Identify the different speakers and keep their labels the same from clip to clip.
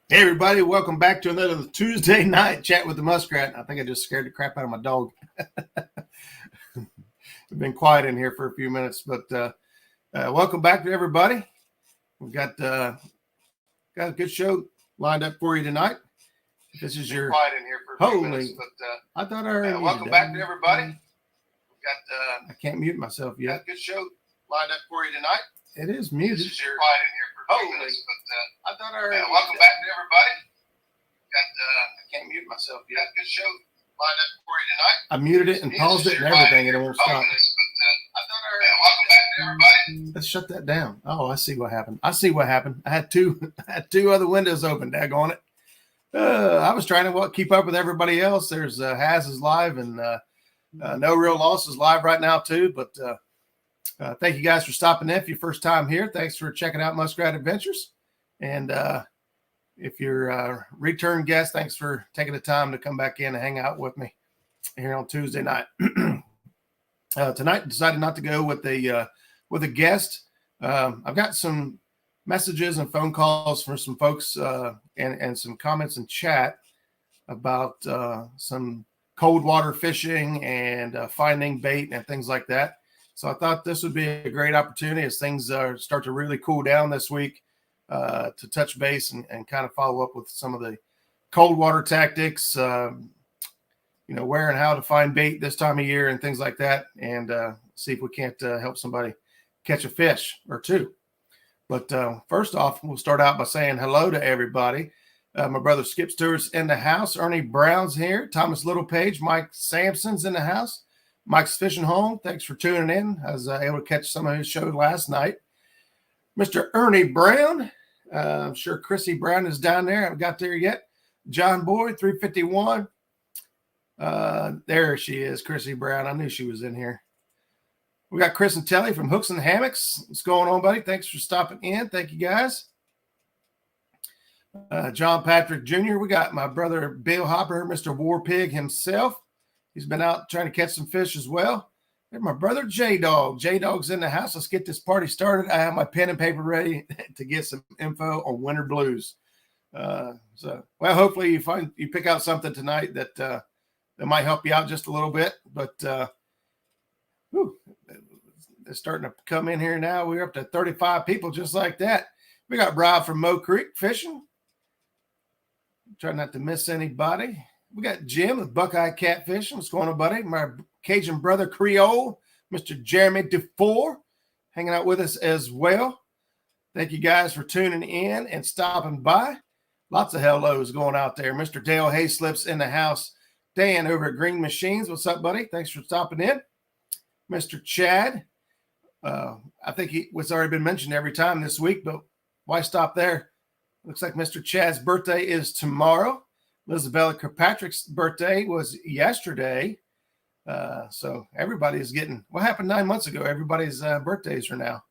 Speaker 1: Hey everybody, welcome back to another Tuesday night chat with the Muskrat. I think I just scared the crap out of my dog. We've been quiet in here for a few minutes, but welcome back to everybody. We've got a good show lined up for you tonight. This is your quiet in here for a few minutes, but I thought I already welcome back to everybody. We've got I can't mute myself yet. Got a good show lined up for you tonight. It is muted. This is your quiet in here for a few minutes, but I thought I already welcome back to everybody. I can't mute myself yet. Got a good show lined up for you tonight. I muted it and paused it and everything, and it won't stop. Let's shut that down. Oh, I see what happened. I had two other windows open. Daggone it. I was trying to keep up with everybody else. There's Has is live and No Real Loss is live right now too. But thank you guys for stopping in. If your first time here, thanks for checking out Muskrat Adventures. And if you're a return guest, thanks for taking the time to come back in and hang out with me here on Tuesday night. Tonight, I decided not to go with a guest. I've got some messages and phone calls from some folks and some comments in chat about some cold water fishing and finding bait and things like that. So I thought this would be a great opportunity as things start to really cool down this week to touch base and kind of follow up with some of the cold water tactics, where and how to find bait this time of year and things like that, and see if we can't help somebody catch a fish or two. But first off, we'll start out by saying hello to everybody. My brother Skip Stewart's in the house. Ernie Brown's here. Thomas Littlepage. Mike Sampson's in the house. Mike's fishing home. Thanks for tuning in. I was able to catch some of his show last night. Mr. Ernie Brown. I'm sure Chrissy Brown is down there. I haven't got there yet. John Boyd, 351. There she is, Chrissy Brown. I knew she was in here. We got Chris and Telly from Hooks and Hammocks. What's going on, buddy? Thanks for stopping in. Thank you, guys. John Patrick Jr. We got my brother Bill Hopper, Mr. War Pig himself. He's been out trying to catch some fish as well. And my brother J-Dog. J-Dog's in the house. Let's get this party started. I have my pen and paper ready to get some info on winter blues. Hopefully you pick out something tonight that might help you out just a little bit. But they're starting to come in here now. We're up to 35 people just like that. We got Rob from Mo Creek fishing. Try not to miss anybody. We got Jim with Buckeye Catfishing. What's going on, buddy? My Cajun brother Creole, Mr. Jeremy Dufour, hanging out with us as well. Thank you guys for tuning in and stopping by. Lots of hellos going out there. Mr. Dale Hayslip's in the house. Dan over at Green Machines. What's up, buddy? Thanks for stopping in. Mr. Chad. I think it's already been mentioned every time this week, but why stop there? Looks like Mr. Chad's birthday is tomorrow. Elizabeth Kirkpatrick's birthday was yesterday. So everybody is getting, what happened 9 months ago? Everybody's birthdays are now.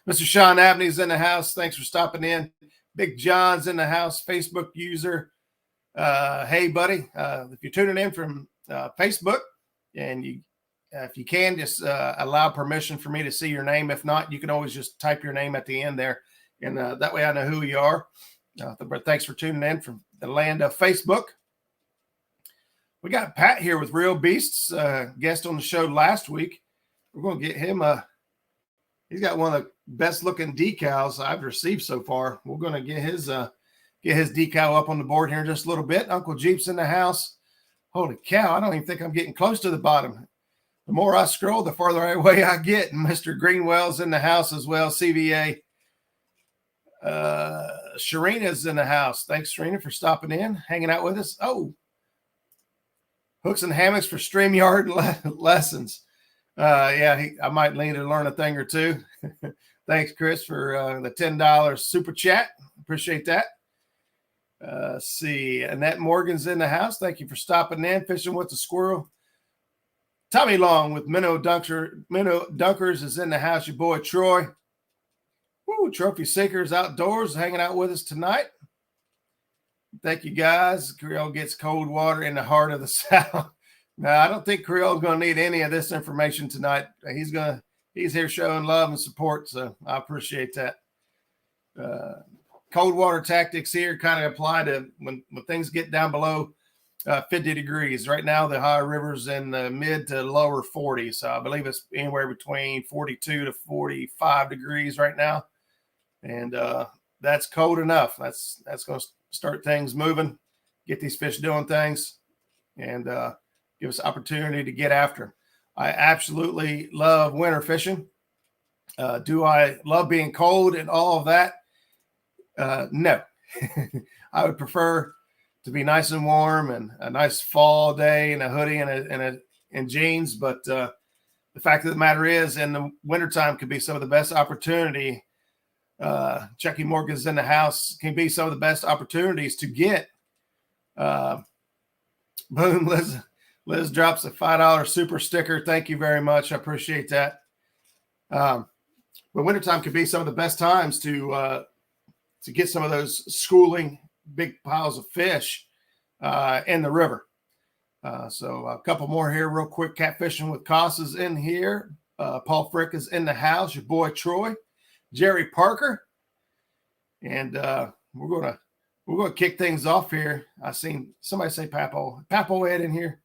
Speaker 1: Mr. Sean Abney's in the house. Thanks for stopping in. Big John's in the house, Facebook user. Hey, buddy, if you're tuning in from Facebook and if you can, just allow permission for me to see your name. If not, you can always just type your name at the end there. And that way I know who you are. But thanks for tuning in from the land of Facebook. We got Pat here with Real Beasts, guest on the show last week. We're going to get him he's got one of the best looking decals I've received so far. We're going to get his decal up on the board here in just a little bit. Uncle Jeep's in the house. Holy cow, I don't even think I'm getting close to the bottom. The more I scroll, the farther away I get. And Mr. Greenwell's in the house as well, CVA. Sharina's in the house. Thanks, Sharina, for stopping in, hanging out with us. Oh, Hooks and Hammocks for StreamYard lessons. I might need to learn a thing or two. Thanks, Chris, for the $10 super chat. Appreciate that. See, Annette Morgan's in the house. Thank you for stopping in. Fishing with the Squirrel. Tommy Long with Minnow Dunkers is in the house. Your boy Troy. Woo, Trophy Seekers Outdoors hanging out with us tonight. Thank you, guys. Creole gets cold water in the heart of the South. No, I don't think Creole's going to need any of this information tonight. He's here showing love and support, so I appreciate that. cold water tactics here kind of apply to when things get down below 50 degrees. Right now, the higher river's in the mid to lower 40s. So I believe it's anywhere between 42 to 45 degrees right now. And that's cold enough. That's going to start things moving, get these fish doing things, and give us opportunity to get after them. I absolutely love winter fishing. Do I love being cold and all of that? No. I would prefer to be nice and warm and a nice fall day and a hoodie and jeans. But the fact of the matter is, in the wintertime could be some of the best opportunity. Chucky Morgan's in the house can be some of the best opportunities to get. Boom, Liz drops a $5 super sticker. Thank you very much. I appreciate that. But wintertime could be some of the best times to get some of those schooling big piles of fish in the river. So a couple more here real quick. Catfishing with Koss is in here. Paul Frick is in the house. Your boy Troy, Jerry Parker. And we're gonna kick things off here. I seen somebody say Papo Ed in here.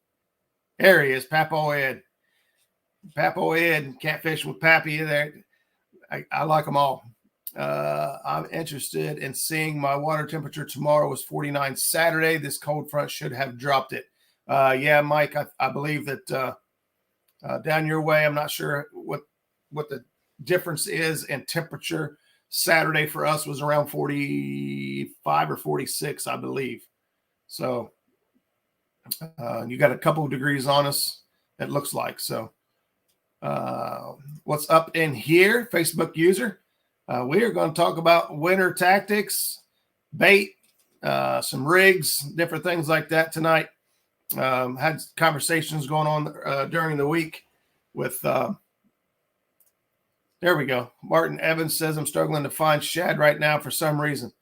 Speaker 1: There he is, Papo Ed. Papo Ed, catfishing with Pappy there. I like them all. I'm interested in seeing my water temperature tomorrow was 49 Saturday. This cold front should have dropped it. Yeah, Mike, I believe that down your way, I'm not sure what the difference is in temperature. Saturday for us was around 45 or 46, I believe. So you got a couple of degrees on us, it looks like. So what's up in here, Facebook user? We are going to talk about winter tactics, bait, some rigs, different things like that tonight. Had conversations going on during the week with, there we go. Martin Evans says, I'm struggling to find shad right now for some reason.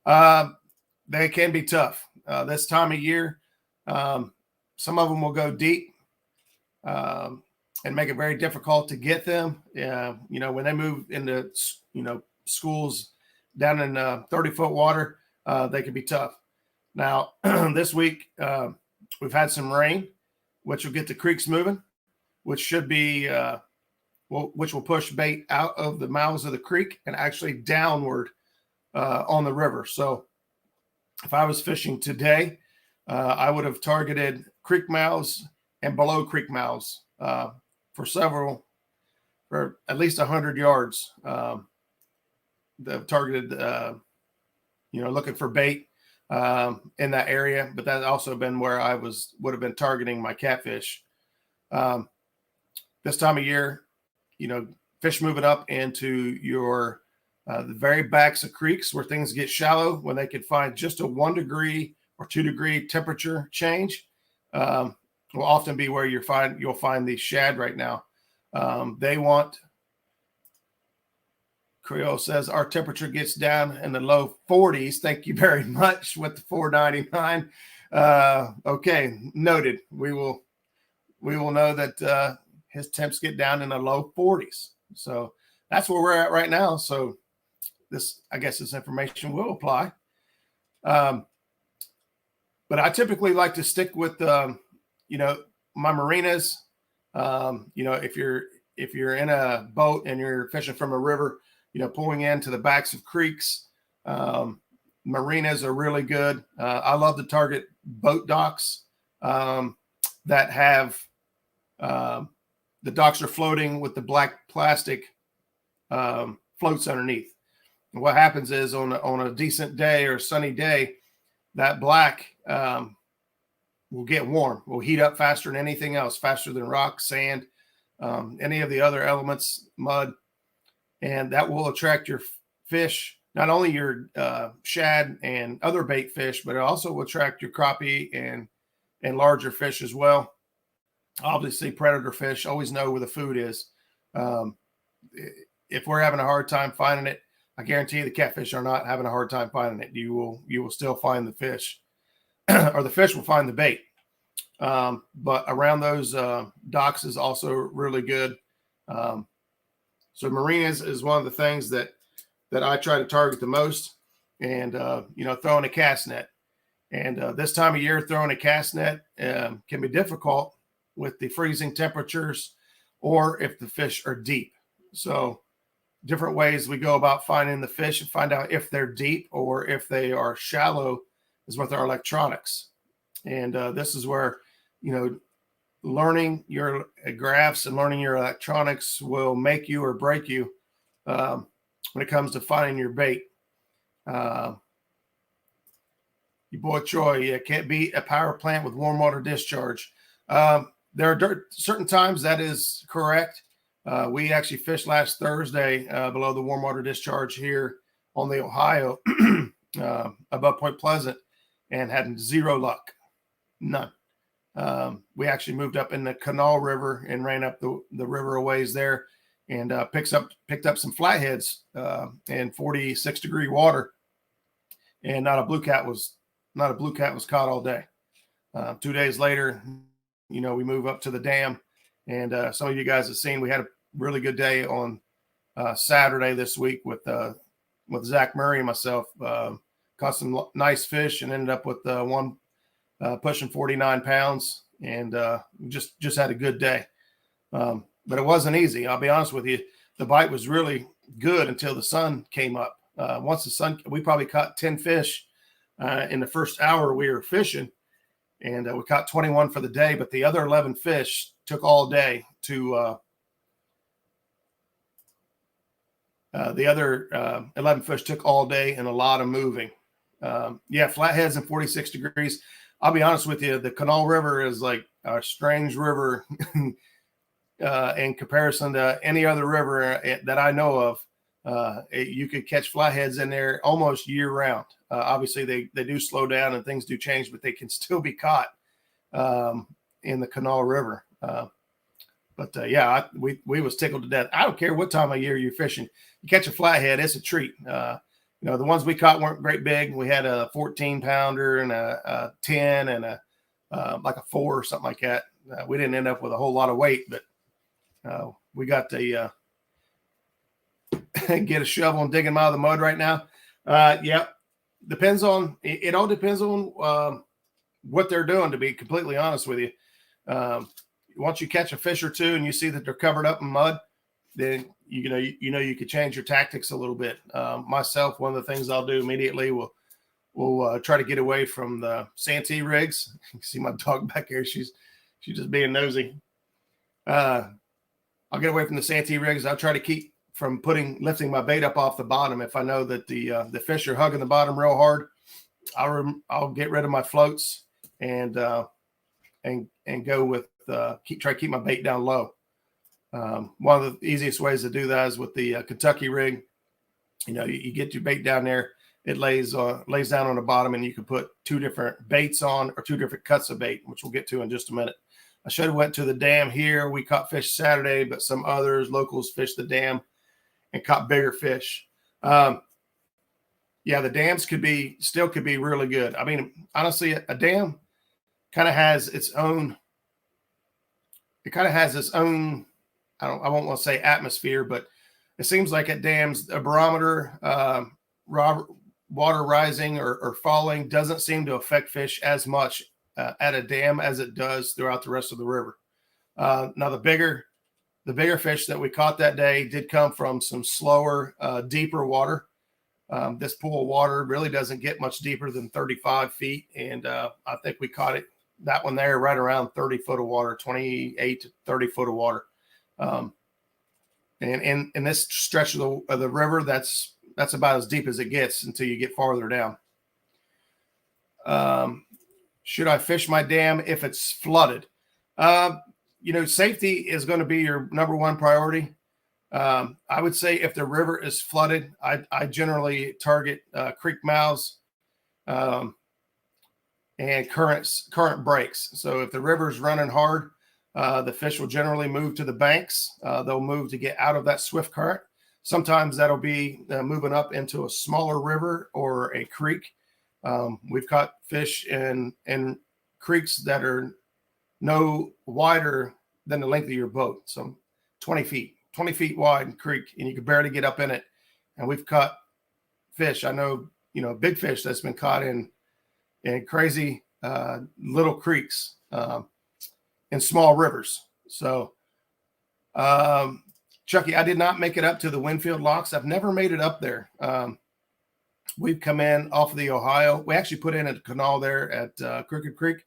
Speaker 1: They can be tough this time of year. Some of them will go deep and make it very difficult to get them. When they move into, schools down in 30-foot water, they can be tough. Now, this week, we've had some rain, which will get the creeks moving, which should be, which will push bait out of the mouths of the creek and actually downward on the river. So if I was fishing today, I would have targeted creek mouths and below creek mouths for at least 100 yards. They've targeted, looking for bait in that area, but that's also been where I would have been targeting my catfish. This time of year, fish moving up into your the very backs of creeks where things get shallow, when they could find just a 1 degree or 2 degree temperature change, will often be where you'll find these shad right now. They want, Creole says, our temperature gets down in the low 40s. Thank you very much with the 499. Okay, noted. We will know that his temps get down in the low 40s. So that's where we're at right now. So I guess this information will apply. But I typically like to stick with, my marinas. If you're in a boat and you're fishing from a river, pulling into the backs of creeks, marinas are really good. I love to target boat docks that have the docks are floating with the black plastic floats underneath. And what happens is on a decent day or sunny day, that black will get warm, will heat up faster than anything else, faster than rock, sand, any of the other elements, mud. And that will attract your fish, not only your shad and other bait fish, but it also will attract your crappie and larger fish as well. Obviously, predator fish always know where the food is. If we're having a hard time finding it, I guarantee you the catfish are not having a hard time finding it. You will still find the fish, or the fish will find the bait. But around those docks is also really good. So marinas is one of the things that I try to target the most. and, throwing a cast net. And this time of year, throwing a cast net can be difficult with the freezing temperatures or if the fish are deep. So different ways we go about finding the fish and find out if they're deep or if they are shallow is with our electronics. And this is where, learning your graphs and learning your electronics will make you or break you when it comes to finding your bait. Your boy Troy, can't beat a power plant with warm water discharge. There are certain times that is correct. We actually fished last Thursday below the warm water discharge here on the Ohio above Point Pleasant and had zero luck. None. We actually moved up in the Canal River and ran up the river a ways there and picked up some flatheads in 46-degree water, and not a bluecat was caught all day. 2 days later, we move up to the dam, and some of you guys have seen we had a really good day on Saturday this week with Zach Murray and myself. Caught some nice fish and ended up with one pushing 49 pounds, and just had a good day. But it wasn't easy. I'll be honest with you. The bite was really good until the sun came up. Once the sun, we probably caught 10 fish in the first hour we were fishing, and we caught 21 for the day, but the other 11 fish took all day to 11 fish took all day and a lot of moving. Flatheads in 46 degrees. I'll be honest with you, the Canal River is like a strange river in comparison to any other river that I know of. You could catch flatheads in there almost year round. Obviously, they do slow down and things do change, but they can still be caught in the Canal River. We was tickled to death. I don't care what time of year you're fishing. You catch a flathead, it's a treat. The ones we caught weren't great big. We had a 14-pounder and a 10 and like a 4 or something like that. We didn't end up with a whole lot of weight, but we got to get a shovel and dig them out of the mud right now. Depends on it. All depends on what they're doing, to be completely honest with you. Once you catch a fish or two and you see that they're covered up in mud, then you could change your tactics a little bit. Myself, one of the things I'll do immediately will try to get away from the Santee rigs. You can see my dog back here; she's just being nosy. I'll get away from the Santee rigs. I'll try to keep from lifting my bait up off the bottom. If I know that the fish are hugging the bottom real hard, I'll get rid of my floats and go with try to keep my bait down low. One of the easiest ways to do that is with the Kentucky rig. You get your bait down there, it lays down on the bottom, and you can put 2 different baits on or 2 different cuts of bait, which we'll get to in just a minute. I should have went to the dam here. We caught fish Saturday, but some locals fished the dam and caught bigger fish. The dams could be really good. I mean, honestly, a dam kind of has its own. It kind of has its own. I won't want to say atmosphere, but it seems like at dams, a barometer, water rising or falling doesn't seem to affect fish as much at a dam as it does throughout the rest of the river. Now, the bigger fish that we caught that day did come from some slower, deeper water. This pool of water really doesn't get much deeper than 35 feet, and I think we caught that one there right around 30 foot of water, 28 to 30 foot of water. And in this stretch of the river, that's about as deep as it gets until you get farther down. Should I fish my dam if it's flooded? Safety is going to be your number one priority. I would say if the river is flooded, I generally target creek mouths and current breaks. So if the river's running hard, the fish will generally move to the banks. They'll move to get out of that swift current. Sometimes that'll be moving up into a smaller river or a creek. We've caught fish in creeks that are no wider than the length of your boat. So 20 feet wide creek, and you can barely get up in it. And we've caught fish. I know big fish that's been caught in crazy little creeks in small rivers. So, Chucky, I did not make it up to the Winfield locks. I've never made it up there. We've come in off of the Ohio. We actually put in a canal there at Crooked Creek.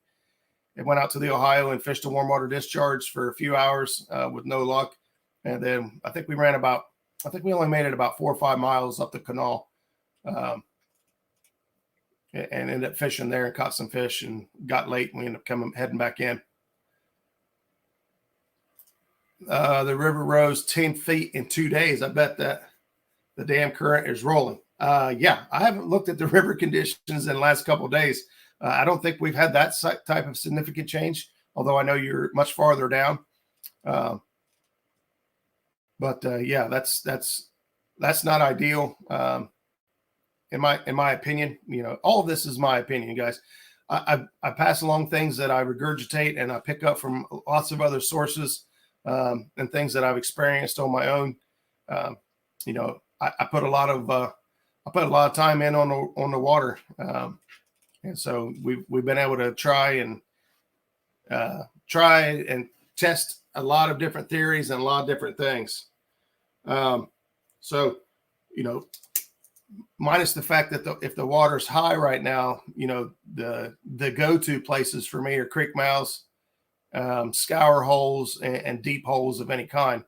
Speaker 1: It went out to the Ohio and fished a warm water discharge for a few hours with no luck. And then I think we only made it about 4 or 5 miles up the canal. And ended up fishing there and caught some fish and got late and we ended up heading back in. The river rose 10 feet in 2 days. I bet that the damn current is rolling. Yeah, I haven't looked at the river conditions in the last couple of days. I don't think we've had that type of significant change, although I know you're much farther down. But yeah, that's not ideal. In my opinion, all of this is my opinion, guys. I pass along things that I regurgitate and I pick up from lots of other sources, and things that I've experienced on my own. I put a lot of time in on the water, and so we've been able to try and test a lot of different theories and a lot of different things. So, minus the fact that if the water's high right now, the go-to places for me are creek mouths, scour holes, and deep holes of any kind.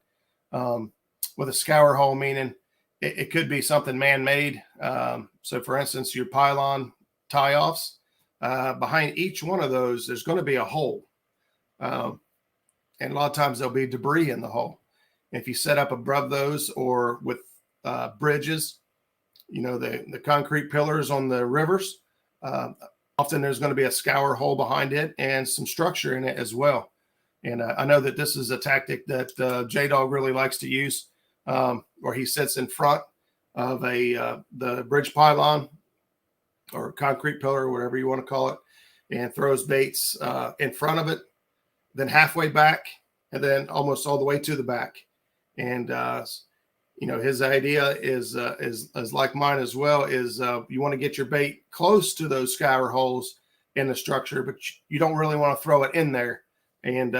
Speaker 1: With a scour hole meaning it could be something man-made. So for instance, your pylon tie-offs, behind each one of those, there's going to be a hole. And a lot of times there'll be debris in the hole. If you set up above those or with bridges, the concrete pillars on the rivers, often there's going to be a scour hole behind it and some structure in it as well. And I know that this is a tactic that J-Dog really likes to use, where he sits in front of the bridge pylon or concrete pillar, whatever you want to call it, and throws baits in front of it, then halfway back, and then almost all the way to the back. And his idea is like mine as well. Is you want to get your bait close to those scour holes in the structure, but you don't really want to throw it in there and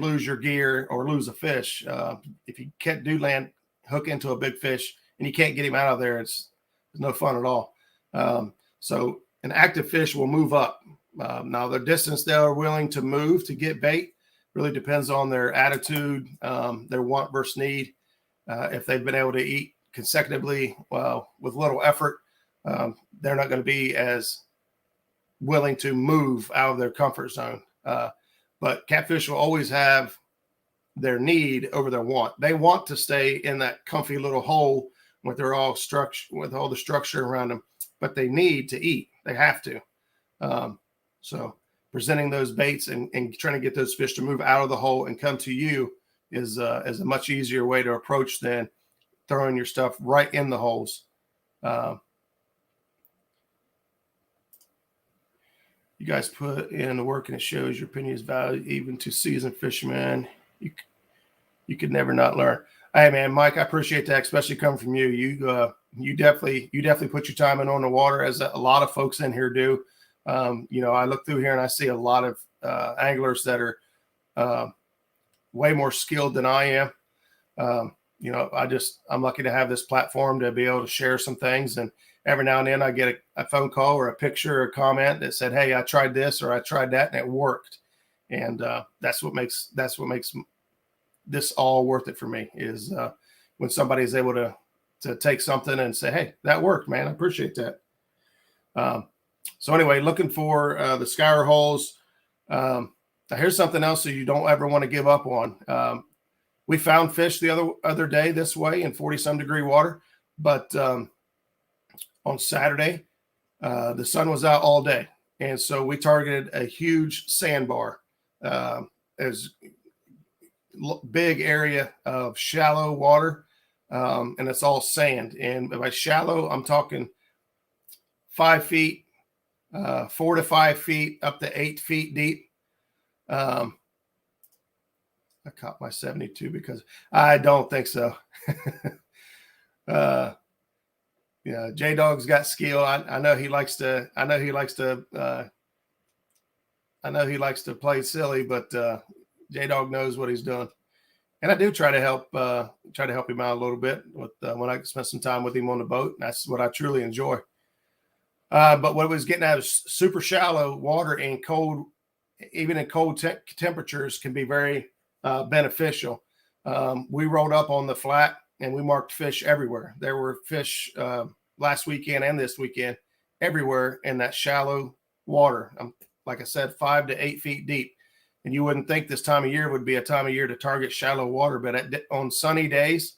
Speaker 1: lose your gear or lose a fish. If you can't hook into a big fish and you can't get him out of there, it's no fun at all. So an active fish will move up. Now the distance they're willing to move to get bait really depends on their attitude, their want versus need. If they've been able to eat consecutively, with little effort, they're not going to be as willing to move out of their comfort zone. But catfish will always have their need over their want. They want to stay in that comfy little hole with all the structure around them, but they need to eat. They have to. So presenting those baits and trying to get those fish to move out of the hole and come to you is a much easier way to approach than throwing your stuff right in the holes. You guys put in the work and it shows your opinion is valued even to seasoned fishermen. You could never not learn. Hey man, Mike, I appreciate that, especially coming from you. You definitely put your time in on the water, as a lot of folks in here do. I look through here and I see a lot of anglers that are way more skilled than I am. I'm lucky to have this platform to be able to share some things. And every now and then I get a phone call or a picture or a comment that said, hey, I tried this or I tried that and it worked. And that's what makes this all worth it for me, is when somebody is able to take something and say, hey, that worked, man. I appreciate that. So anyway, looking for the scour holes. Here's something else that you don't ever want to give up on. We found fish the other day this way in 40-some degree water, but on Saturday, the sun was out all day. And so we targeted a huge sandbar. There's big area of shallow water, and it's all sand. And by shallow, I'm talking 5 feet, 4 to 5 feet, up to 8 feet deep. I caught my 72 because I don't think so. You know, J Dog's got skill. I know he likes to. I know he likes to play silly, but J Dog knows what he's doing. And I do try to help him out a little bit with when I spend some time with him on the boat. That's what I truly enjoy. But what I was getting at is super shallow water in cold, even in cold temperatures, can be very beneficial. We rolled up on the flat and we marked fish everywhere. There were fish last weekend and this weekend everywhere in that shallow water. Like I said, 5 to 8 feet deep. And you wouldn't think this time of year would be a time of year to target shallow water, but on sunny days,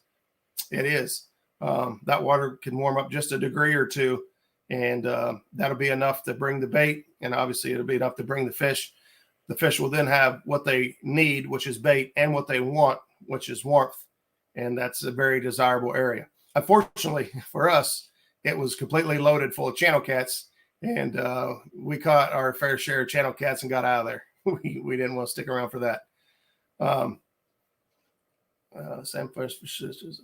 Speaker 1: it is. That water can warm up just a degree or two, and that'll be enough to bring the bait, and obviously it'll be enough to bring the fish. The fish will then have what they need, which is bait, and what they want, which is warmth, and that's a very desirable area. Unfortunately for us, it was completely loaded full of channel cats, and we caught our fair share of channel cats and got out of there. We didn't want to stick around for that. Sunfish for fishes.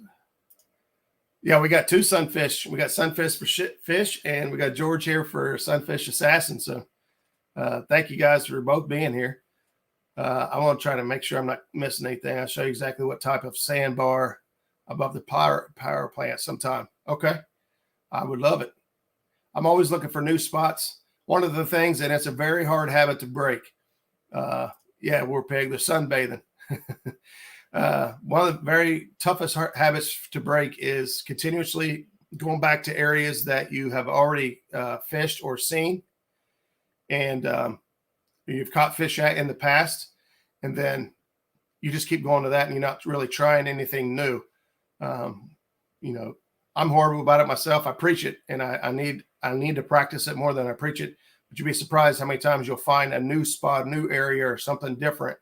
Speaker 1: Yeah, we got 2 sunfish. We got sunfish for fish, and we got George here for sunfish assassin. So thank you guys for both being here. I want to try to make sure I'm not missing anything. I'll show you exactly what type of sandbar above the power plant sometime. Okay. I would love it. I'm always looking for new spots. One of the things, and it's a very hard habit to break. Yeah, we're pig. They're sunbathing. One of the very toughest habits to break is continuously going back to areas that you have already fished or seen, and you've caught fish at in the past, and then you just keep going to that, and you're not really trying anything new. You know, I'm horrible about it myself. I preach it, and I need to practice it more than I preach it. But you'd be surprised how many times you'll find a new spot, a new area, or something different.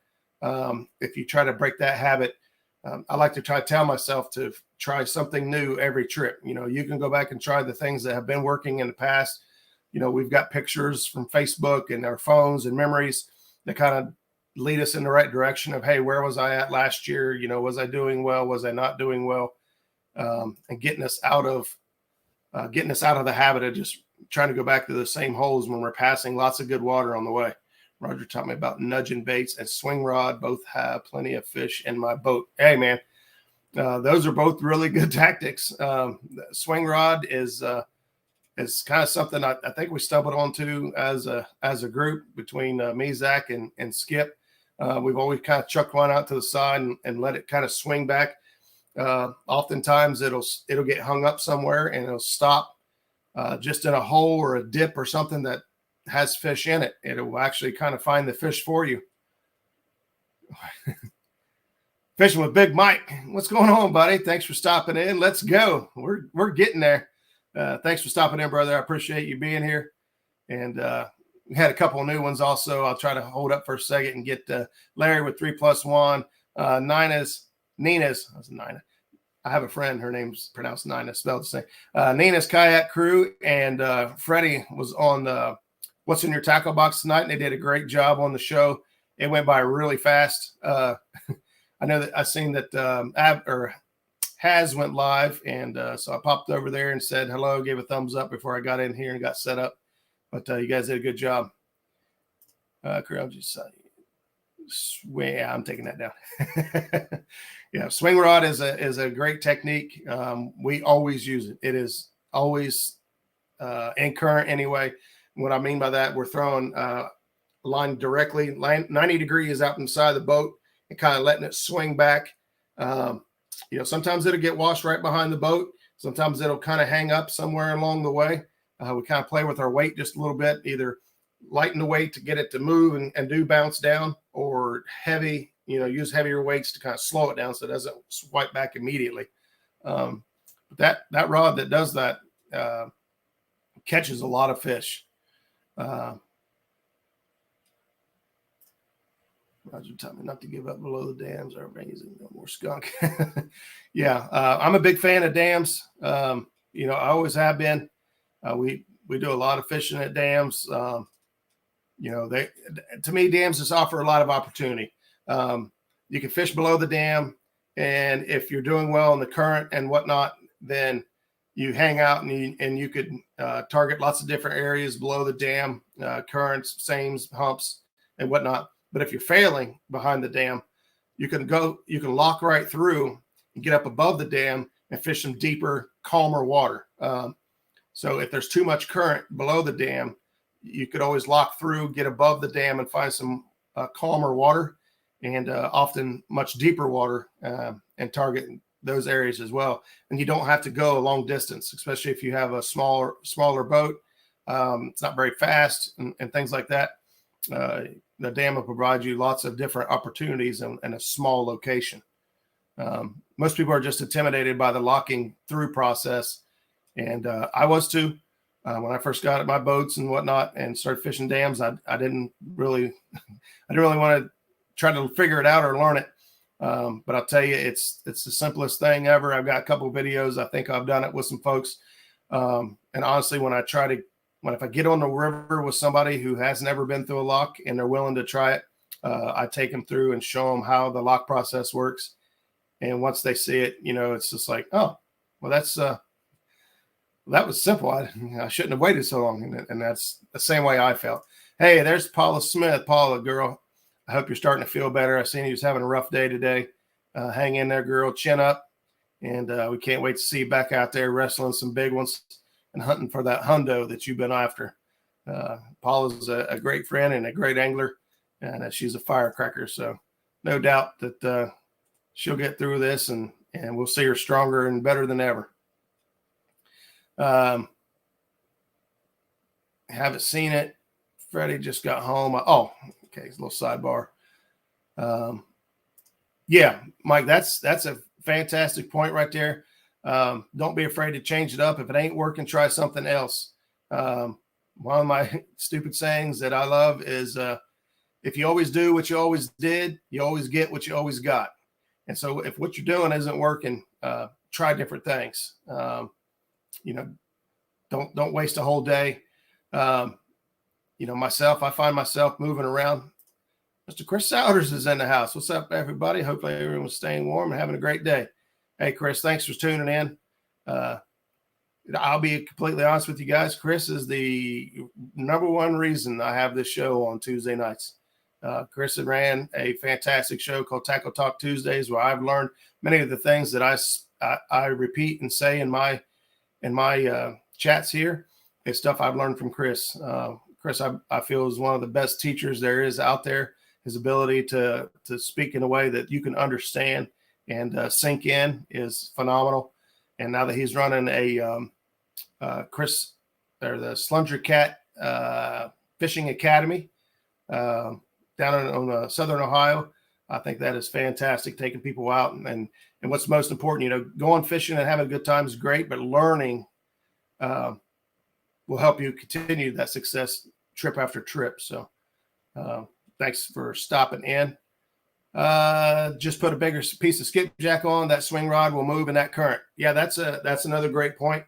Speaker 1: If you try to break that habit, I like to try to tell myself to try something new every trip. You know, you can go back and try the things that have been working in the past. You know, we've got pictures from Facebook and our phones and memories that kind of lead us in the right direction of, hey, where was I at last year? You know, was I doing well? Was I not doing well? And getting us out of the habit of just trying to go back to the same holes when we're passing lots of good water on the way. Roger taught me about nudging baits and swing rod. Both have plenty of fish in my boat. Hey, man, those are both really good tactics. Swing rod is kind of something I think we stumbled onto as a group between me, Zach, and Skip. We've always kind of chucked one out to the side and let it kind of swing back. Oftentimes it'll get hung up somewhere and it'll stop just in a hole or a dip or something that has fish in it. It will actually kind of find the fish for you. Fishing with Big Mike. What's going on, buddy? Thanks for stopping in. Let's go. We're getting there. Thanks for stopping in, brother. I appreciate you being here. And we had a couple of new ones also. I'll try to hold up for a second and get Larry with 3+1. Nina's. That's Nina. I have a friend. Her name's pronounced Nina, spelled the same. Nina's Kayak Crew, and Freddie was on What's in Your Tackle Box tonight, and they did a great job on the show. It went by really fast. I know that I seen that Has went live, and so I popped over there and said hello, gave a thumbs up before I got in here and got set up. But you guys did a good job. I'm just yeah, I'm taking that down. Yeah, swing rod is a great technique. We always use it. It is always in current anyway. What I mean by that, we're throwing line directly 90 degrees out inside the boat and kind of letting it swing back. You know, sometimes it'll get washed right behind the boat. Sometimes it'll kind of hang up somewhere along the way. We kind of play with our weight just a little bit, either lighten the weight to get it to move and do bounce down, or heavy, you know, use heavier weights to kind of slow it down so it doesn't swipe back immediately. But that rod that does that catches a lot of fish. Roger told me not to give up below the dams. Are amazing. No more skunk. Yeah, I'm a big fan of dams. You know, I always have been. We do a lot of fishing at dams. You know, to me, dams just offer a lot of opportunity. You can fish below the dam, and if you're doing well in the current and whatnot, then you hang out and you could target lots of different areas below the dam, currents, seams, humps, and whatnot. But if you're failing behind the dam, you can lock right through and get up above the dam and fish some deeper, calmer water. So if there's too much current below the dam, you could always lock through, get above the dam, and find some calmer water, and often much deeper water, and target those areas as well. And you don't have to go a long distance, especially if you have a smaller boat. It's not very fast and things like that. The dam will provide you lots of different opportunities in a small location. Most people are just intimidated by the locking through process. And I was too. When I first got at my boats and whatnot and started fishing dams, I didn't really want to try to figure it out or learn it. But I'll tell you, it's the simplest thing ever. I've got a couple of videos. I think I've done it with some folks. And honestly, if I get on the river with somebody who has never been through a lock and they're willing to try it, I take them through and show them how the lock process works. And once they see it, it's just like, oh, well, that was simple. I shouldn't have waited so long. And that's the same way I felt. Hey, there's Paula Smith. Paula, girl, I hope you're starting to feel better. I seen you was having a rough day today. Hang in there, girl. Chin up. And we can't wait to see you back out there wrestling some big ones and hunting for that hundo that you've been after. Paula's a great friend and a great angler, and she's a firecracker. So no doubt that she'll get through this, and we'll see her stronger and better than ever. Haven't seen it. Freddie just got home. Oh, okay. It's a little sidebar. Yeah, Mike, that's a fantastic point right there. Don't be afraid to change it up. If it ain't working, try something else. One of my stupid sayings that I love is, if you always do what you always did, you always get what you always got. And so if what you're doing isn't working, try different things. Don't waste a whole day. Myself, I find myself moving around. Mr. Chris Souders is in the house. What's up, everybody? Hopefully everyone's staying warm and having a great day. Hey, Chris, thanks for tuning in. I'll be completely honest with you guys. Chris is the number one reason I have this show on Tuesday nights. Chris ran a fantastic show called Tackle Talk Tuesdays, where I've learned many of the things that I repeat and say in my chats here. It's stuff I've learned from Chris. Chris, I feel, is one of the best teachers there is out there. His ability to speak in a way that you can understand and sink in is phenomenal. And now that he's running the Slunger Cat Fishing Academy down on Southern Ohio, I think that is fantastic, taking people out. And what's most important, going fishing and having a good time is great, but learning will help you continue that success trip after trip. So thanks for stopping in. Just put a bigger piece of skipjack on. That swing rod will move in that current. Yeah, that's another great point.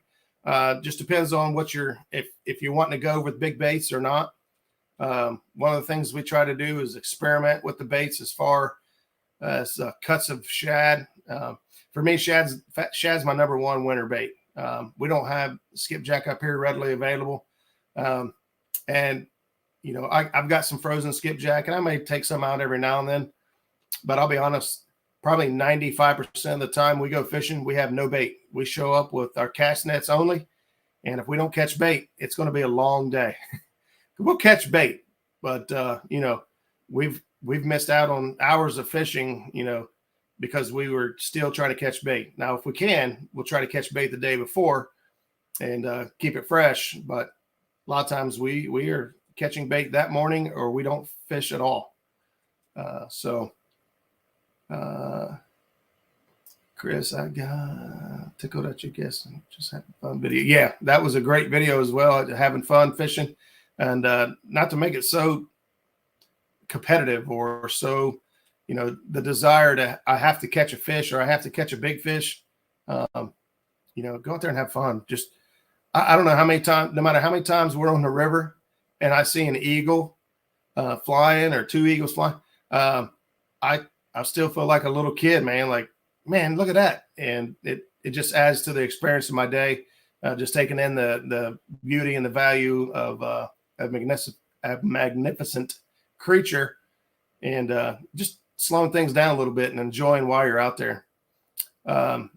Speaker 1: Just depends on what if you're wanting to go with big baits or not. One of the things we try to do is experiment with the baits as far as cuts of shad. For me, shad's my number one winter bait. We don't have skipjack up here readily available. And I've got some frozen skipjack, and I may take some out every now and then. But I'll be honest, probably 95% of the time we go fishing, we have no bait. We show up with our cast nets only. And if we don't catch bait, it's going to be a long day. We'll catch bait, but we've missed out on hours of fishing, because we were still trying to catch bait. Now, if we can, we'll try to catch bait the day before and keep it fresh. But a lot of times we are catching bait that morning, or we don't fish at all. Chris, I got tickled at your guess and just having fun video. Yeah, that was a great video as well. Having fun fishing, and not to make it so competitive or so, the desire to I have to catch a fish or I have to catch a big fish. Go out there and have fun. Just I don't know how many times, no matter how many times we're on the river and I see an eagle flying or two eagles flying, I still feel like a little kid, man. Like, man, look at that. And it just adds to the experience of my day. just taking in the beauty and the value of a magnificent creature, and just slowing things down a little bit and enjoying while you're out there. Might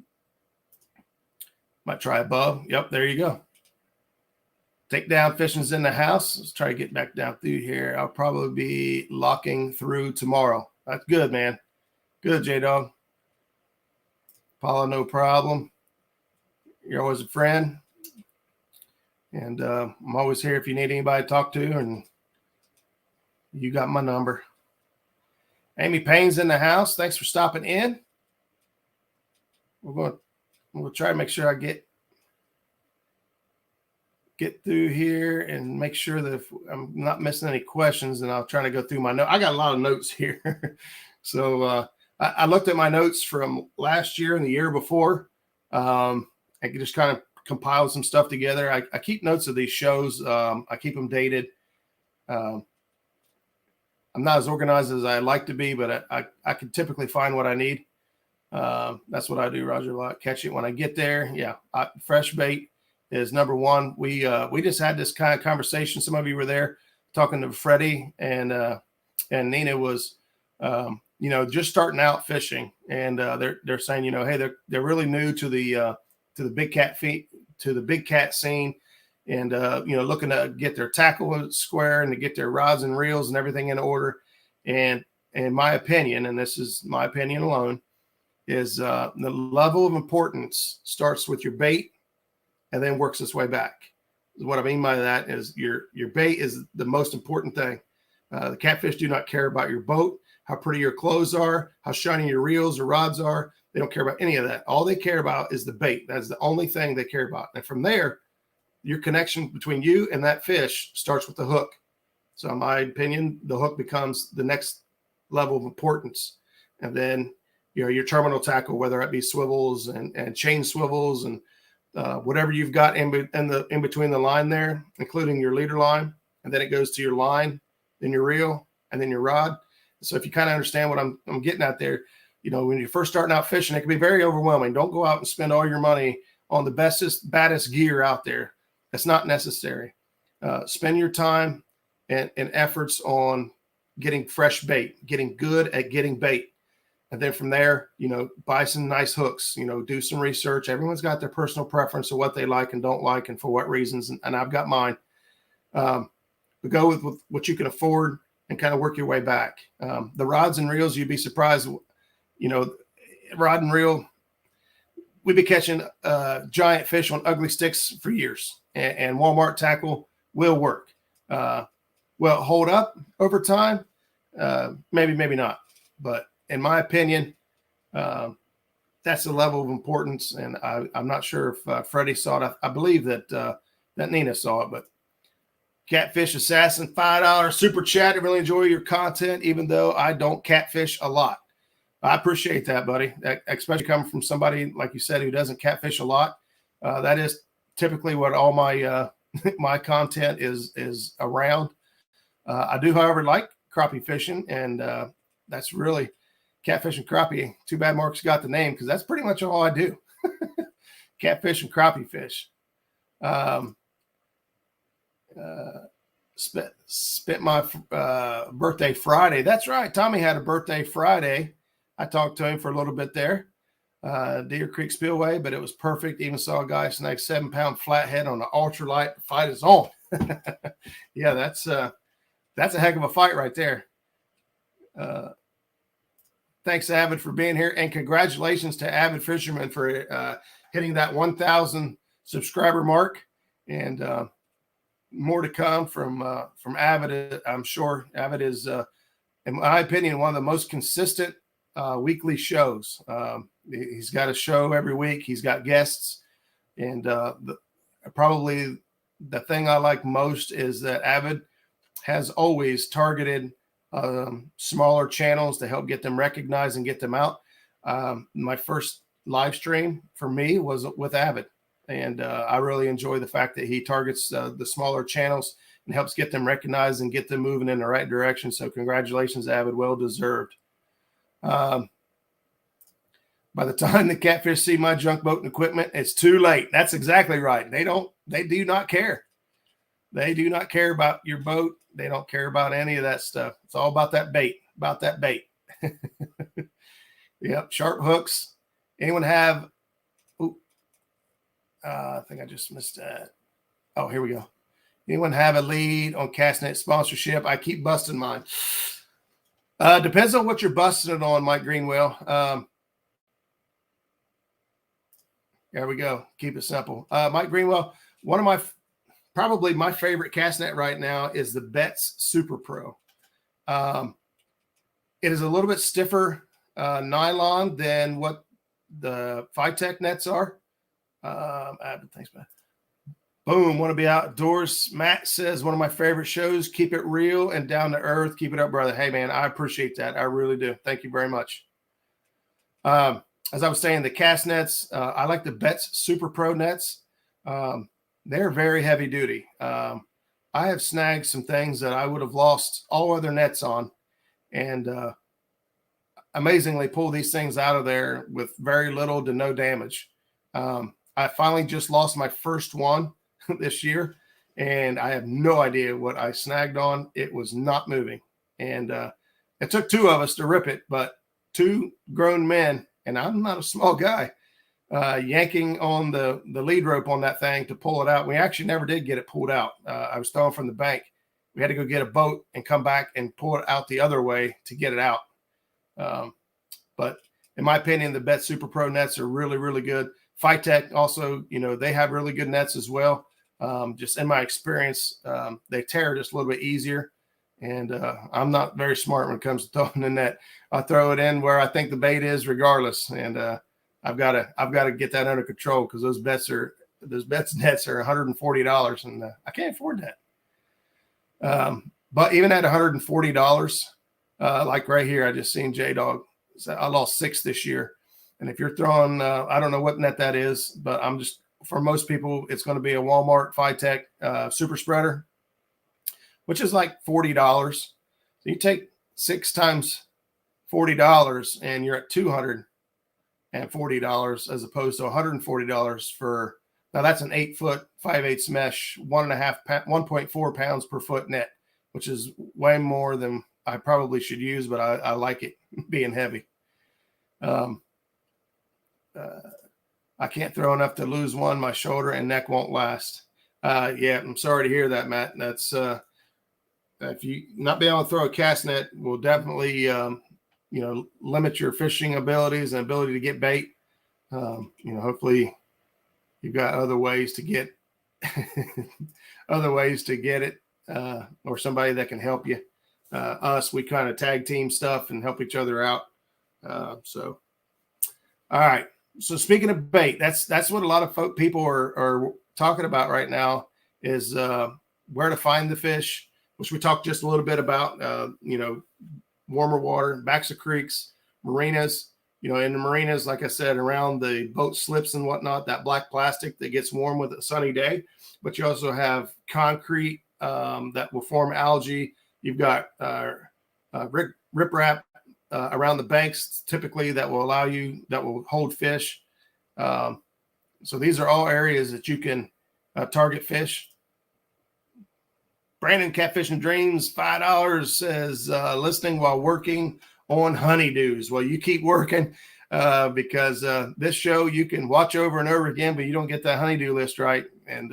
Speaker 1: try above. Yep, there you go. Takedown fishing's in the house. Let's try to get back down through here. I'll probably be locking through tomorrow. That's good, man. Good, J-Dog. Paula, no problem. You're always a friend. And I'm always here if you need anybody to talk to, and you got my number. Amy Payne's in the house. Thanks for stopping in. We'll try to make sure I get through here and make sure that if I'm not missing any questions, and I'll try to go through my notes. I got a lot of notes here. So I looked at my notes from last year and the year before. I could just kind of compile some stuff together. I keep notes of these shows. I keep them dated. I'm not as organized as I like to be, but I can typically find what I need. That's what I do, Roger. A lot. Catch it when I get there. Yeah, fresh bait is number one. We just had this kind of conversation. Some of you were there talking to Freddie, and Nina was just starting out fishing, and they're saying, hey, they're really new to the big cat scene, and looking to get their tackle square and to get their rods and reels and everything in order. And in my opinion, and this is my opinion alone, is the level of importance starts with your bait and then works its way back. What I mean by that is your bait is the most important thing. The catfish do not care about your boat, how pretty your clothes are, how shiny your reels or rods are. They don't care about any of that. All they care about is the bait. That's the only thing they care about. And from there, your connection between you and that fish starts with the hook. So in my opinion, the hook becomes the next level of importance. And then, your terminal tackle, whether it be swivels and chain swivels and whatever you've got in between the line there, including your leader line, and then it goes to your line, then your reel, and then your rod. So if you kind of understand what I'm getting at there, when you're first starting out fishing, it can be very overwhelming. Don't go out and spend all your money on the baddest gear out there. That's not necessary. Spend your time and efforts on getting fresh bait, getting good at getting bait. And then from there, buy some nice hooks, do some research. Everyone's got their personal preference of what they like and don't like and for what reasons. And I've got mine. But go with what you can afford and kind of work your way back. The rods and reels, you'd be surprised, rod and reel, we've been catching giant fish on ugly sticks for years. And Walmart tackle will work. Will it hold up over time? Maybe, maybe not. But in my opinion, that's the level of importance. And I'm not sure if Freddie saw it. I believe that Nina saw it. But Catfish Assassin, $5 super chat. I really enjoy your content, even though I don't catfish a lot. I appreciate that, buddy. Especially coming from somebody, like you said, who doesn't catfish a lot. That is typically what all my my content is around. I do, however, like crappie fishing, and that's really catfish and crappie. Too bad Mark's got the name, because that's pretty much all I do. Catfish and crappie fish. Spent my birthday Friday. That's right. Tommy had a birthday Friday. I talked to him for a little bit there. Deer Creek Spillway, but it was perfect. Even saw a guy snag 7-pound flathead on the ultralight. The fight is on. Yeah, that's a heck of a fight right there. Thanks, Avid, for being here, and congratulations to Avid Fisherman for hitting that 1,000 subscriber mark, and more to come from Avid. I'm sure Avid is, in my opinion, one of the most consistent weekly shows. He's got a show every week. He's got guests, and probably the thing I like most is that Avid has always targeted smaller channels to help get them recognized and get them out. My first live stream for me was with Avid, and I really enjoy the fact that he targets the smaller channels and helps get them recognized and get them moving in the right direction. So congratulations, Avid, well deserved. By the time the catfish see my junk boat and equipment, it's too late. That's exactly right. They do not care. They do not care about your boat. They don't care about any of that stuff. It's all about that bait, Yep. Sharp hooks. Anyone have, I think I just missed that. Oh, here we go. Anyone have a lead on Castnet sponsorship? I keep busting mine. Depends on what you're busting it on, Mike Greenwell. There we go. Keep it simple. Mike Greenwell, probably my favorite cast net right now is the Betts Super Pro. It is a little bit stiffer nylon than what the Phytech nets are. Thanks, man. Boom. Want to be outdoors. Matt says, one of my favorite shows. Keep it real and down to earth. Keep it up, brother. Hey, man, I appreciate that. I really do. Thank you very much. As I was saying, the cast nets, I like the Betts Super Pro nets. They're very heavy duty. I have snagged some things that I would have lost all other nets on, and amazingly pull these things out of there with very little to no damage. I finally just lost my first one this year, and I have no idea what I snagged on. It was not moving, and it took two of us to rip it, but two grown men, and I'm not a small guy, yanking on the lead rope on that thing to pull it out. We actually never did get it pulled out. I was throwing from the bank. We had to go get a boat and come back and pull it out the other way to get it out. But in my opinion, the Betts Super Pro nets are really, really good. Phytech also, they have really good nets as well. Just in my experience, they tear just a little bit easier. And I'm not very smart when it comes to throwing the net. I throw it in where I think the bait is regardless. And I've got to get that under control, because those Betts nets are $140, and I can't afford that. But even at $140, like right here, I just seen J-Dog. I lost 6 this year. And if you're throwing, I don't know what net that is, but for most people, it's going to be a Walmart Phytech super spreader, which is like $40. So you take 6 times $40 and you're at $240 as opposed to $140 for, now that's an 8-foot 5/8 mesh, 1.4 pounds per foot net, which is way more than I probably should use, but I like it being heavy. I can't throw enough to lose one. My shoulder and neck won't last. Yeah, I'm sorry to hear that, Matt. That's if you not be able to throw a cast net will definitely limit your fishing abilities and ability to get bait. Hopefully you've got other ways to get it, or somebody that can help you. We kind of tag team stuff and help each other out. So, all right. So speaking of bait, that's what a lot of people are talking about right now is where to find the fish, which we talked just a little bit about, warmer water, backs of creeks, marinas, in the marinas, like I said, around the boat slips and whatnot, that black plastic that gets warm with a sunny day. But you also have concrete that will form algae. You've got riprap around the banks, typically that will hold fish. So these are all areas that you can target fish. Brandon Catfish and Dreams, $5 says listening while working on honeydews. Well, you keep working because this show you can watch over and over again, but you don't get that honeydew list right, and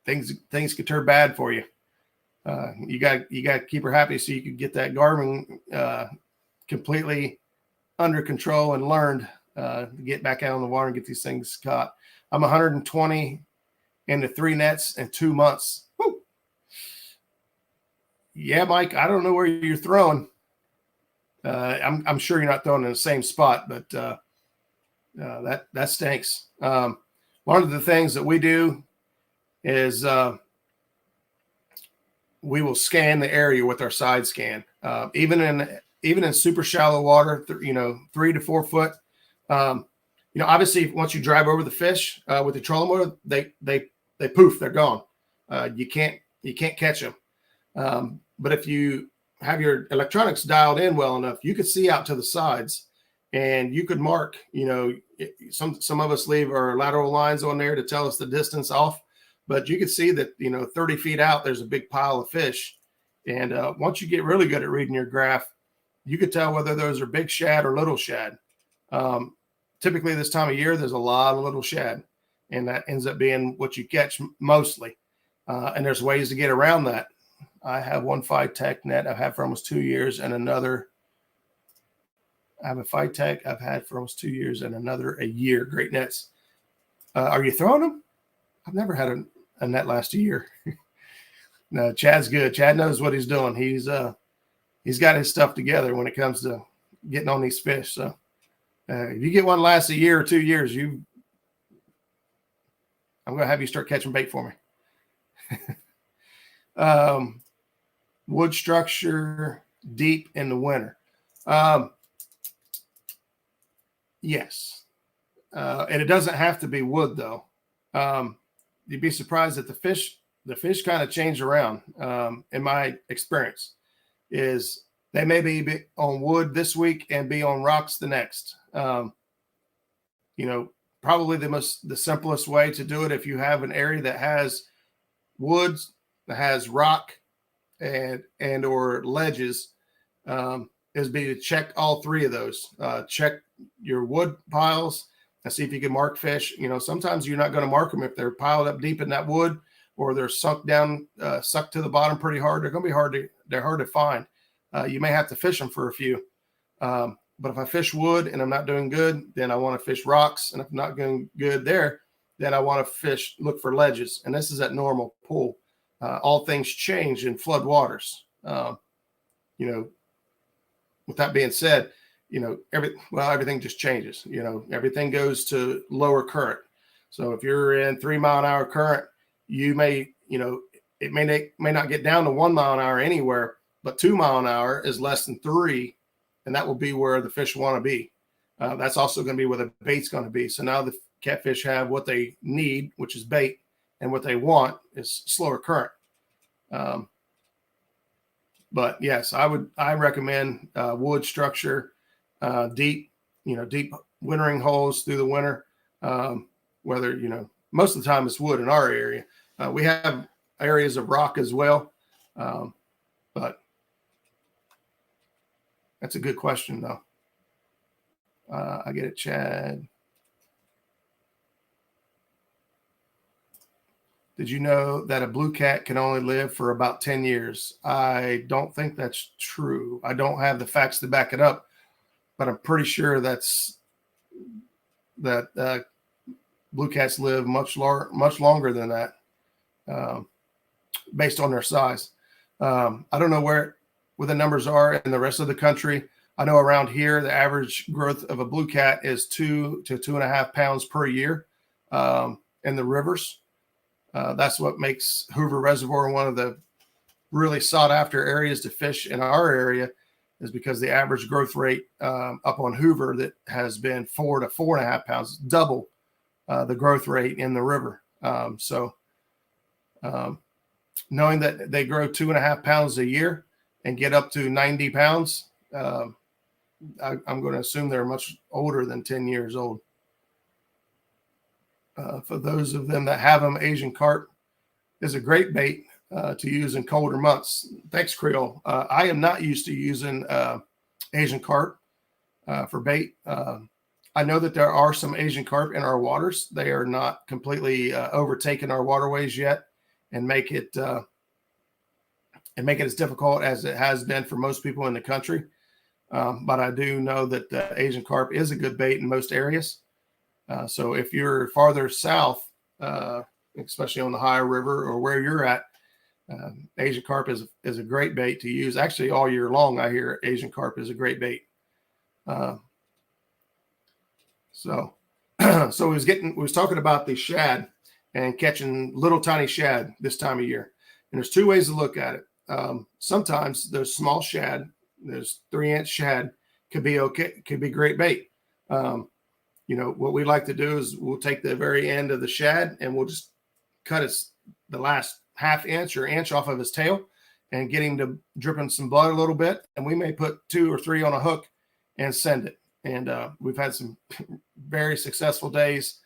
Speaker 1: things can turn bad for you. You got to keep her happy so you can get that Garmin completely under control and learned to get back out on the water and get these things caught. I'm 120 into 3 nets in 2 months. Woo. Yeah, Mike, I don't know where you're throwing. I'm sure you're not throwing in the same spot, but that stinks. One of the things that we do is we will scan the area with our side scan, even in super shallow water, 3 to 4 foot. Obviously once you drive over the fish with the trolling motor, they poof, they're gone. You can't catch them. But if you have your electronics dialed in well enough, you can see out to the sides, and you could mark, some of us leave our lateral lines on there to tell us the distance off, but you can see that, 30 feet out, there's a big pile of fish. And once you get really good at reading your graph, you could tell whether those are big shad or little shad. Typically this time of year, there's a lot of little shad, and that ends up being what you catch mostly. And there's ways to get around that. I have one Phytech net I've had for almost 2 years, and another. I have a Phytech I've had for almost 2 years, and another a year. Great nets. Are you throwing them? I've never had a net last a year. No, Chad's good. Chad knows what he's doing. He's got his stuff together when it comes to getting on these fish. So if you get one last a year or 2 years, I'm going to have you start catching bait for me. Wood structure deep in the winter. Yes. And it doesn't have to be wood though. You'd be surprised that the fish kind of change around. In my experience, is they may be on wood this week and be on rocks the next. Probably the simplest way to do it, if you have an area that has woods, that has rock and or ledges, is be to check all three of those. Check your wood piles and see if you can mark fish. Sometimes you're not going to mark them if they're piled up deep in that wood, or they're sunk to the bottom pretty hard. They're going to be they're hard to find. You may have to fish them for a few. But if I fish wood and I'm not doing good, then I want to fish rocks. And if I'm not doing good there, then I want to look for ledges. And this is at normal pool. All things change in flood waters. With that being said, everything just changes. Everything goes to lower current. So if you're in 3 mile an hour current, you may, it may not get down to 1 mile an hour anywhere, but 2 mile an hour is less than 3. And that will be where the fish want to be. That's also going to be where the bait's going to be. So now the catfish have what they need, which is bait, and what they want is slower current. But yes, I recommend wood structure, deep wintering holes through the winter. Whether, most of the time it's wood in our area. We have areas of rock as well. But that's a good question, though. I get it, Chad. Did you know that a Bluecat can only live for about 10 years? I don't think that's true. I don't have the facts to back it up, but I'm pretty sure that Bluecats live much longer than that, based on their size. I don't know where the numbers are in the rest of the country. I know around here, the average growth of a Bluecat is 2 to 2.5 pounds per year in the rivers. That's what makes Hoover Reservoir one of the really sought after areas to fish in our area, is because the average growth rate up on Hoover that has been 4 to 4.5 pounds, double the growth rate in the river. Knowing that they grow 2.5 pounds a year and get up to 90 pounds, I'm going to assume they're much older than 10 years old. For those of them that have them, Asian carp is a great bait to use in colder months. Thanks, Creole. I am not used to using Asian carp for bait. I know that there are some Asian carp in our waters. They are not completely overtaken our waterways yet and make it as difficult as it has been for most people in the country. But I do know that Asian carp is a good bait in most areas. So if you're farther south, especially on the higher river or where you're at, Asian carp is a great bait to use. Actually, all year long, I hear Asian carp is a great bait. So we was talking about the shad and catching little tiny shad this time of year. And there's two ways to look at it. Sometimes those small shad, those 3-inch shad, could be okay, could be great bait. What we like to do is we'll take the very end of the shad and we'll just cut the last half inch or inch off of his tail and get him to dripping some blood a little bit. And we may put 2 or 3 on a hook and send it. And we've had some very successful days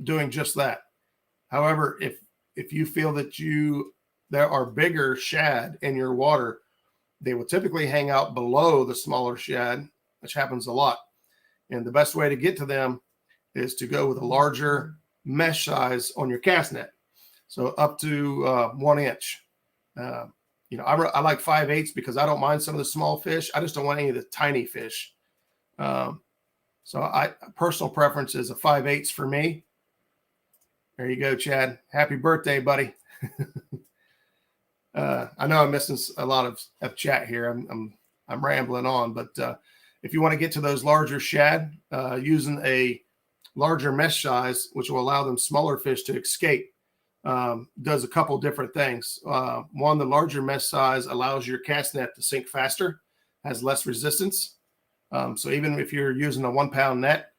Speaker 1: doing just that. However, if you feel that there are bigger shad in your water, they will typically hang out below the smaller shad, which happens a lot. And the best way to get to them is to go with a larger mesh size on your cast net. So up to 1 inch. I like 5/8 because I don't mind some of the small fish. I just don't want any of the tiny fish. So personal preference is a 5/8 for me. There you go, Chad. Happy birthday, buddy. I know I'm missing a lot of chat here. I'm rambling on, but if you want to get to those larger shad, using a larger mesh size, which will allow them smaller fish to escape, does a couple different things. One, the larger mesh size allows your cast net to sink faster, has less resistance. So even if you're using a 1 pound net,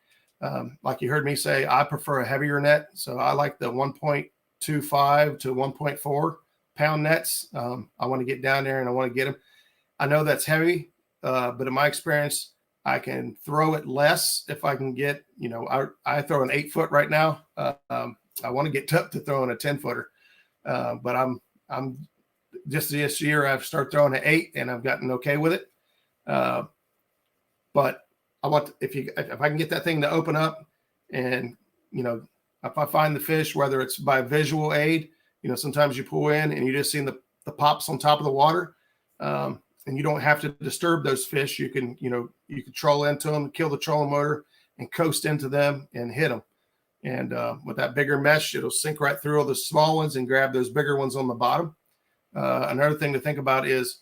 Speaker 1: like you heard me say, I prefer a heavier net. So I like the 1.25 to 1.4 pound nets. I want to get down there and I want to get them. I know that's heavy, but in my experience, I can throw it less if I can get, I throw an 8-foot right now. I want to get up to throwing a 10-footer, but I'm just this year I've started throwing an 8 and I've gotten okay with it. But I want if I can get that thing to open up, and if I find the fish, whether it's by visual aid, sometimes you pull in and you just see the pops on top of the water, and you don't have to disturb those fish. You can troll into them, kill the trolling motor, and coast into them and hit them. And with that bigger mesh, it'll sink right through all the small ones and grab those bigger ones on the bottom. Another thing to think about is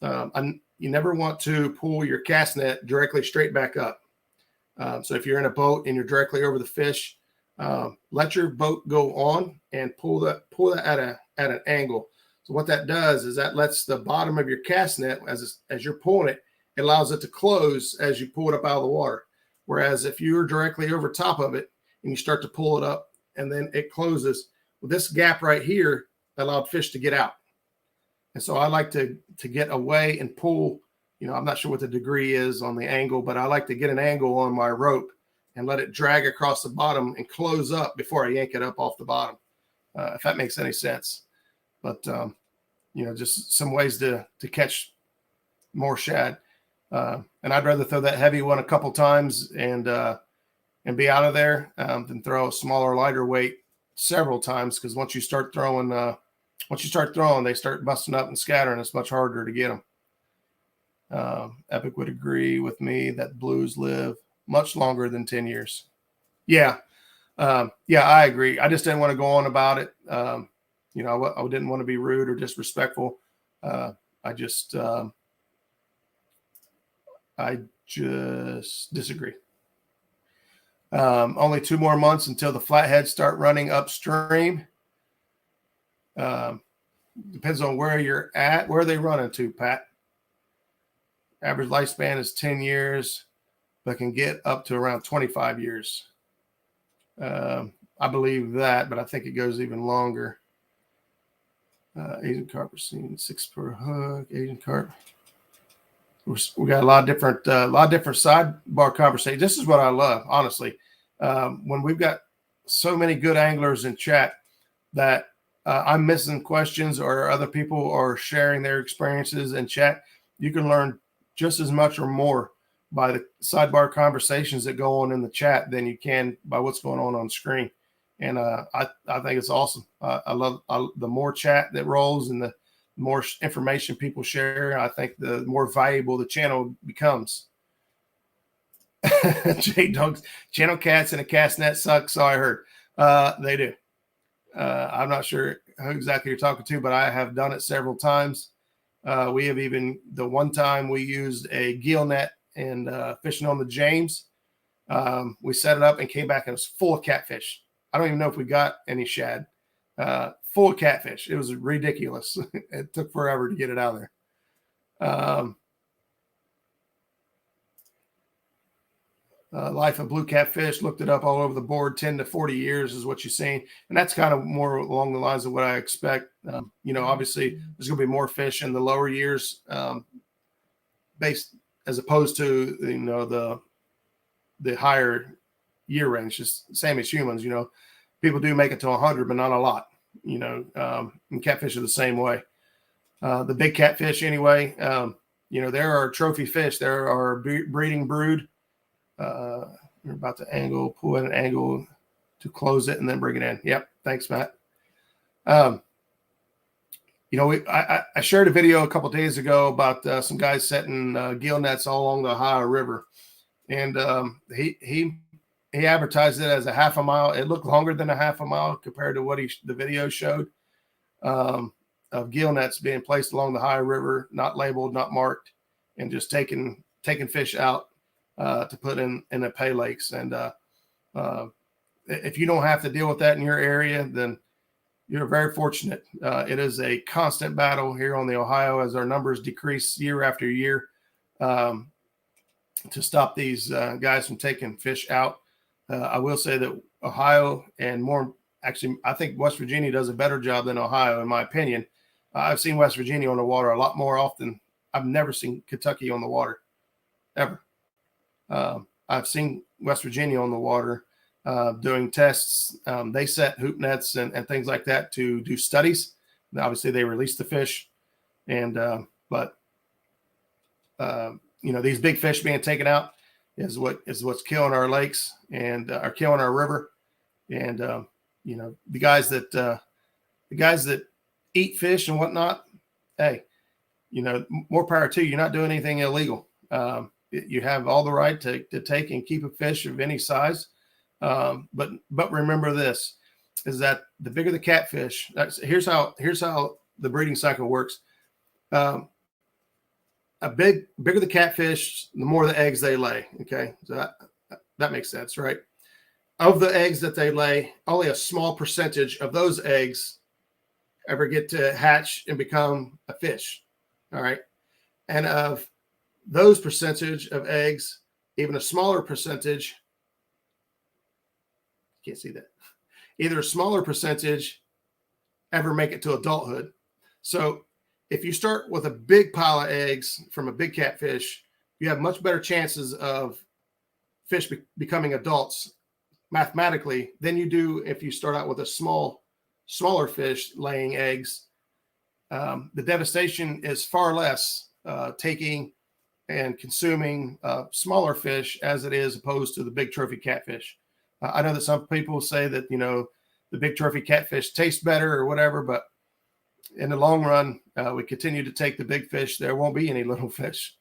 Speaker 1: you never want to pull your cast net directly straight back up. So if you're in a boat and you're directly over the fish, let your boat go on and pull that at an angle. So what that does is that lets the bottom of your cast net, as you're pulling it, it allows it to close as you pull it up out of the water. Whereas if you're directly over top of it and you start to pull it up and then it closes, well, this gap right here allowed fish to get out. And so I like to get away and pull, I'm not sure what the degree is on the angle, but I like to get an angle on my rope and let it drag across the bottom and close up before I yank it up off the bottom, if that makes any sense. But, just some ways to catch more shad. And I'd rather throw that heavy one a couple times and be out of there than throw a smaller, lighter weight several times. Because once you start throwing, they start busting up and scattering. It's much harder to get them. Epic would agree with me that blues live much longer than 10 years. Yeah, I agree. I just didn't want to go on about it. I didn't want to be rude or disrespectful. I just disagree. Only 2 more months until the flatheads start running upstream. Depends on where you're at. Where are they running to, Pat? Average lifespan is 10 years, but can get up to around 25 years. I believe that, but I think it goes even longer. Asian carp are seen 6 per hook. Asian carp. We got a lot of different sidebar conversations. This is what I love, honestly. When we've got so many good anglers in chat that I'm missing questions or other people are sharing their experiences in chat, you can learn just as much or more by the sidebar conversations that go on in the chat than you can by what's going on the screen. And I think it's awesome. I love the more chat that rolls and the more information people share. I think the more valuable the channel becomes. J-Dogs, channel cats and a cast net suck. So I heard they do. I'm not sure who exactly you're talking to, but I have done it several times. We have even the one time we used a gill net and fishing on the James. We set it up and came back and it was full of catfish. I don't even know if we got any shad. Full of catfish. It was ridiculous. It took forever to get it out of there. Life of blue catfish, looked it up all over the board. 10 to 40 years is what you're saying. And that's kind of more along the lines of what I expect. Obviously there's going to be more fish in the lower years based as opposed to, the higher year range, just same as humans. People do make it to 100, but not a lot. And catfish are the same way. The big catfish, anyway. There are trophy fish. There are breeding brood. We're about to pull in an angle to close it and then bring it in. Yep. Thanks, Matt. I shared a video a couple of days ago about some guys setting gill nets all along the Ohio River, and he advertised it as a half a mile. It looked longer than a half a mile compared to what the video showed, of gill nets being placed along the Ohio River, not labeled, not marked, and just taking fish out to put in the pay lakes. And if you don't have to deal with that in your area, then you're very fortunate. It is a constant battle here on the Ohio as our numbers decrease year after year, to stop these guys from taking fish out. I will say that Ohio, and I think West Virginia does a better job than Ohio, in my opinion. I've seen West Virginia on the water a lot more often. I've never seen Kentucky on the water, ever. I've seen West Virginia on the water doing tests. They set hoop nets and things like that to do studies. And obviously, they release the fish, but these big fish being taken out is what's killing our lakes and are killing our river. And the guys that eat fish and whatnot, hey, more power to you. You're not doing anything illegal. You have all the right to take and keep a fish of any size. But remember this, is that the bigger the catfish, here's how the breeding cycle works. Bigger the catfish, the more the eggs they lay. Okay. So that makes sense, right? Of the eggs that they lay, only a small percentage of those eggs ever get to hatch and become a fish. All right. And of those percentage of eggs, even a smaller percentage, can't see that, either a smaller percentage ever make it to adulthood. So if you start with a big pile of eggs from a big catfish, you have much better chances of fish becoming adults mathematically than you do if you start out with a smaller fish laying eggs. The devastation is far less taking and consuming smaller fish as it is opposed to the big trophy catfish. I know that some people say that, the big trophy catfish tastes better or whatever, but in the long run, we continue to take the big fish. There won't be any little fish.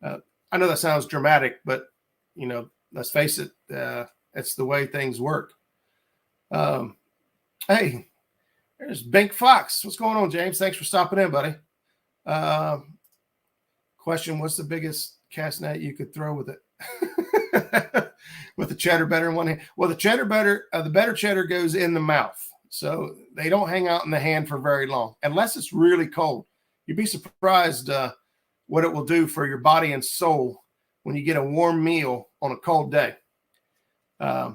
Speaker 1: I know that sounds dramatic, but, let's face it, it's the way things work. Hey, there's Bink Fox. What's going on, James? Thanks for stopping in, buddy. Question, what's the biggest cast net you could throw with it? With the cheddar better in one hand? Well, the better cheddar goes in the mouth. So they don't hang out in the hand for very long, unless it's really cold. You'd be surprised what it will do for your body and soul when you get a warm meal on a cold day. Yeah,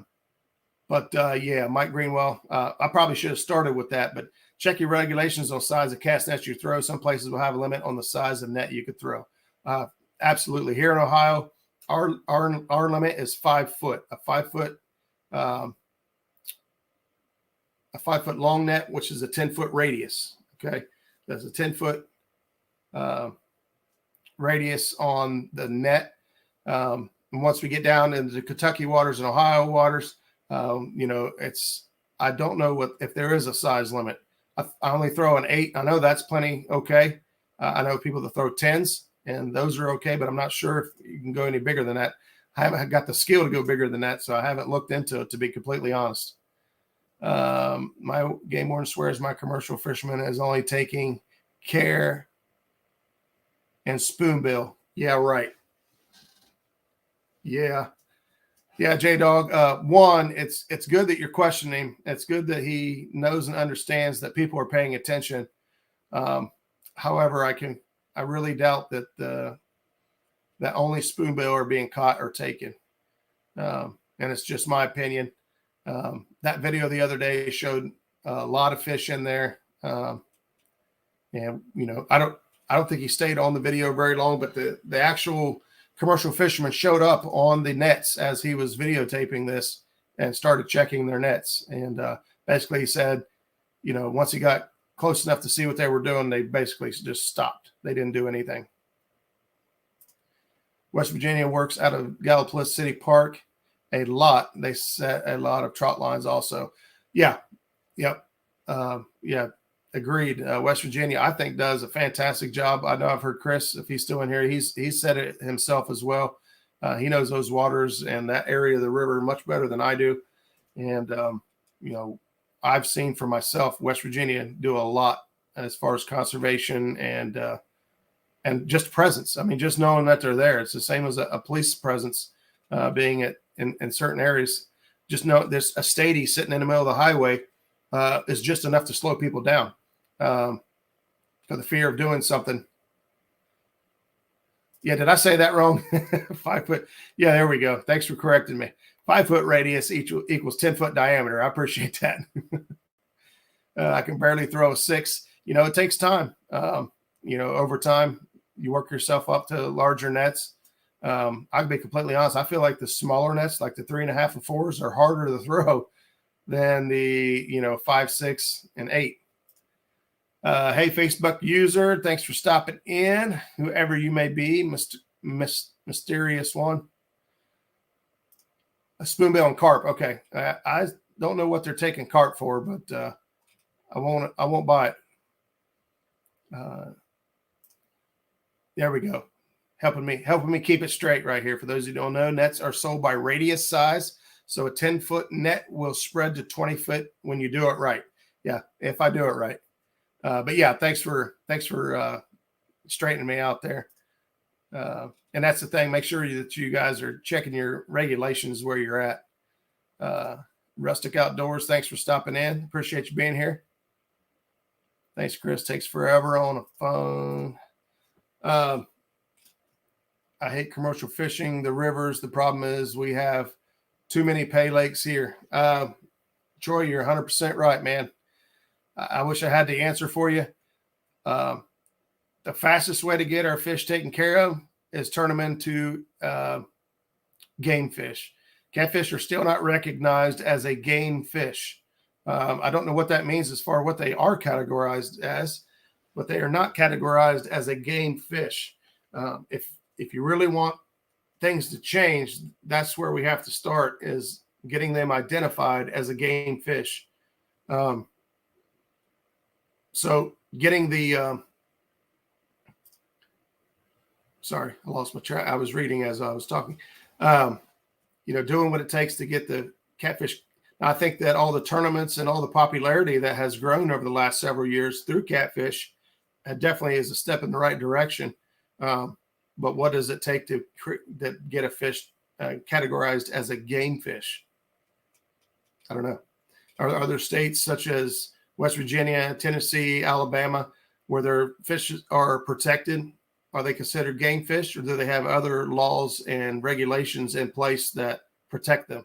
Speaker 1: Mike Greenwell, I probably should have started with that, but check your regulations on size of cast nets you throw. Some places will have a limit on the size of net you could throw. Absolutely. Here in Ohio, our limit is 5 foot, a 5 foot long net, which is a 10-foot radius. Okay. That's a 10-foot radius on the net. And once we get down into the Kentucky waters and Ohio waters, I don't know if there is a size limit. I only throw an 8. I know that's plenty. Okay. I know people that throw 10s and those are okay, but I'm not sure if you can go any bigger than that. I haven't got the skill to go bigger than that. So I haven't looked into it, to be completely honest. My game warden swears my commercial fisherman is only taking care and spoonbill. Yeah, right. Yeah, J-Dog. One, it's good that you're questioning. It's good that he knows and understands that people are paying attention. However, I really doubt that that only spoonbill are being caught or taken. And it's just my opinion. That video the other day showed a lot of fish in there. And I don't think he stayed on the video very long, but the actual commercial fishermen showed up on the nets as he was videotaping this and started checking their nets. And basically he said, you know, once he got close enough to see what they were doing, they basically just stopped. They didn't do anything. West Virginia works out of Gallipolis City Park a lot. They set a lot of trout lines also. Yeah. Yep. Yeah. Agreed. West Virginia, I think, does a fantastic job. I know I've heard Chris, if he's still in here, he's said it himself as well. He knows those waters and that area of the river much better than I do. And, you know, I've seen for myself, West Virginia do a lot as far as conservation and just presence. I mean, just knowing that they're there. It's the same as a police presence being in certain areas. Just know there's a statey sitting in the middle of the highway is just enough to slow people down for the fear of doing something. Yeah, did I say that wrong? 5 foot. Yeah, there we go. Thanks for correcting me. 5 foot radius equals 10 foot diameter. I appreciate that. I can barely throw a 6. You know, it takes time. You know, over time, you work yourself up to larger nets. I'll be completely honest. I feel like the smaller nets, like the 3.5 and 4s, are harder to throw than the, you know, 5, 6, and 8. Hey, Facebook user, thanks for stopping in. Whoever you may be, mysterious one. A spoonbill and carp. Okay, I don't know what they're taking carp for, but I won't buy it. There we go. Helping me keep it straight right here. For those who don't know, nets are sold by radius size. So a 10-foot net will spread to 20 foot when you do it right. Yeah, if I do it right. But yeah, thanks for straightening me out there. And that's the thing. Make sure that you guys are checking your regulations where you're at. Rustic Outdoors, thanks for stopping in. Appreciate you being here. Thanks, Chris. Takes forever on a phone. I hate commercial fishing, the rivers. The problem is we have too many pay lakes here. Troy, you're 100% right, man. I wish I had the answer for you. The fastest way to get our fish taken care of is turn them into game fish. Catfish are still not recognized as a game fish. I don't know what that means as far as what they are categorized as, but they are not categorized as a game fish. If you really want things to change, that's where we have to start, is getting them identified as a game fish. So getting the sorry, I lost my track. I was reading as I was talking. You know, doing what it takes to get the catfish. Now, I think that all the tournaments and all the popularity that has grown over the last several years through catfish definitely is a step in the right direction. But what does it take to get a fish categorized as a game fish? I don't know. Are there states such as West Virginia, Tennessee, Alabama, where their fish are protected? Are they considered game fish, or do they have other laws and regulations in place that protect them?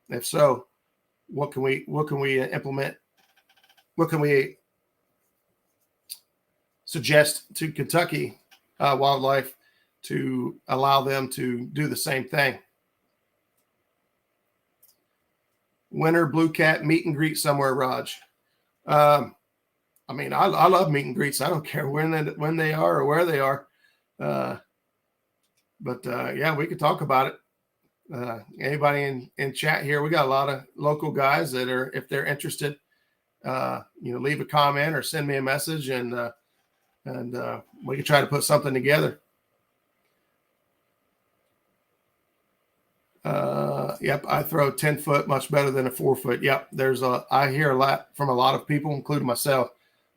Speaker 1: If so, what can we implement? What can we suggest to Kentucky wildlife to allow them to do the same thing? Winter Bluecat meet and greet somewhere, Raj. I mean, I love meet and greets. I don't care when they are or where they are. But yeah, we could talk about it. Anybody in chat here? We got a lot of local guys that are, if they're interested, you know, leave a comment or send me a message, and we can try to put something together. Yep, I throw 10 foot much better than a 4 foot. Yep, I hear a lot from a lot of people, including myself.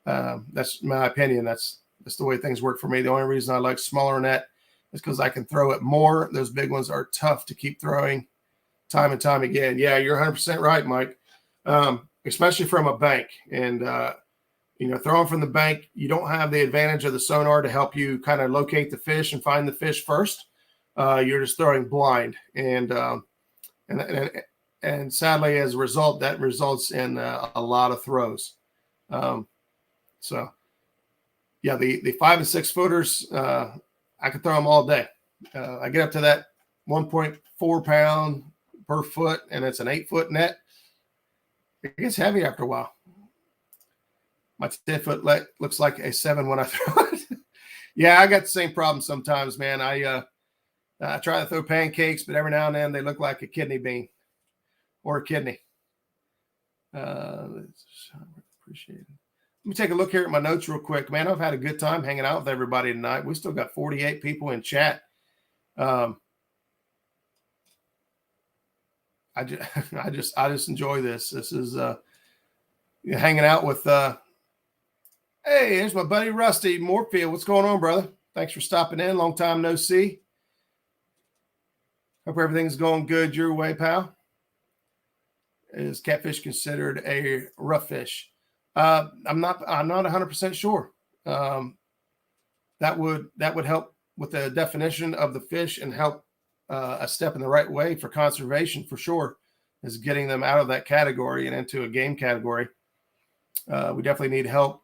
Speaker 1: That's my opinion. That's the way things work for me. The only reason I like smaller net is because I can throw it more. Those big ones are tough to keep throwing time and time again. Yeah, you're 100% right, Mike. Especially from a bank. And, you know, throwing from the bank, you don't have the advantage of the sonar to help you kind of locate the fish and find the fish first. You're just throwing blind. And sadly, as a result, that results in a lot of throws. So, yeah, the 5 and 6 footers, I could throw them all day. I get up to that 1.4 pound per foot, and it's an 8-foot net. It gets heavy after a while. My 10-foot looks like a 7 when I throw it. Yeah, I got the same problem sometimes, man. I try to throw pancakes, but every now and then they look like a kidney bean or a kidney. Appreciate it. Let me take a look here at my notes real quick, man. I've had a good time hanging out with everybody tonight. We still got 48 people in chat. I just enjoy this. This is hanging out with. Hey, here's my buddy Rusty Moorfield. What's going on, brother? Thanks for stopping in. Long time no see. Hope everything's going good your way, pal. Is catfish considered a rough fish? I'm not 100% sure. That would help with the definition of the fish and help a step in the right way for conservation for sure, is getting them out of that category and into a game category. We definitely need help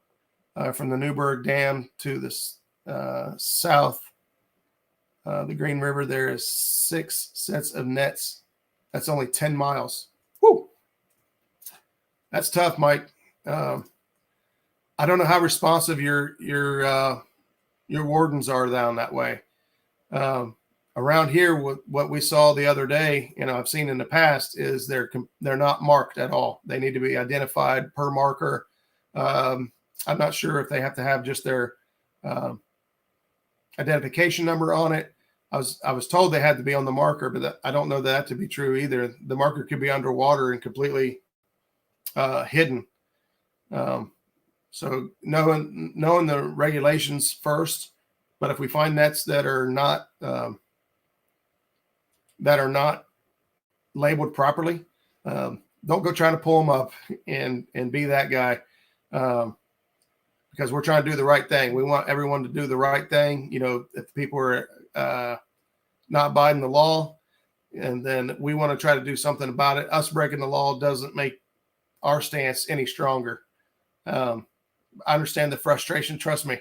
Speaker 1: from the Newburgh Dam to the south. The Green River, there is 6 sets of nets. That's only 10 miles. Woo! That's tough, Mike. I don't know how responsive your wardens are down that way. Around here, what we saw the other day, I've seen in the past, is they're not marked at all. They need to be identified per marker. I'm not sure if they have to have just their identification number on it. I was told they had to be on the marker, but I don't know that to be true either. The marker could be underwater and completely hidden. So knowing the regulations first, but if we find nets that are not labeled properly, don't go trying to pull them up and be that guy, because we're trying to do the right thing. We want everyone to do the right thing. If people are not abiding the law, and then we want to try to do something about it. Us breaking the law doesn't make our stance any stronger. I understand the frustration. Trust me.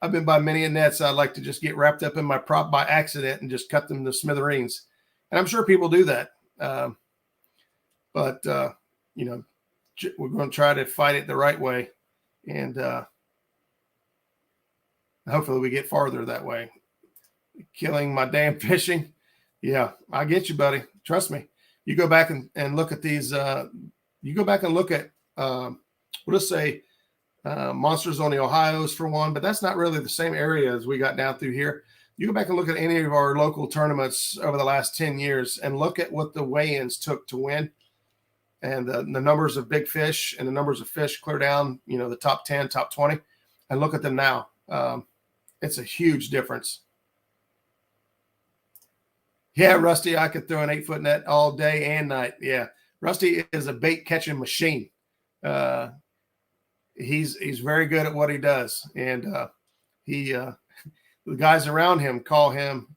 Speaker 1: I've been by many nets. I'd like to just get wrapped up in my prop by accident and just cut them to smithereens. And I'm sure people do that. But we're going to try to fight it the right way. And hopefully we get farther that way. Killing my damn fishing. Yeah, I get you, buddy. Trust me. You go back and look at these. You go back and look at, we'll just say, Monsters on the Ohios for one, but that's not really the same area as we got down through here. You go back and look at any of our local tournaments over the last 10 years and look at what the weigh-ins took to win, and the numbers of big fish and the numbers of fish clear down, the top 10, top 20, and look at them now. It's a huge difference. Yeah, Rusty, I could throw an 8-foot net all day and night. Yeah, Rusty is a bait catching machine. He's very good at what he does, and the guys around him call him.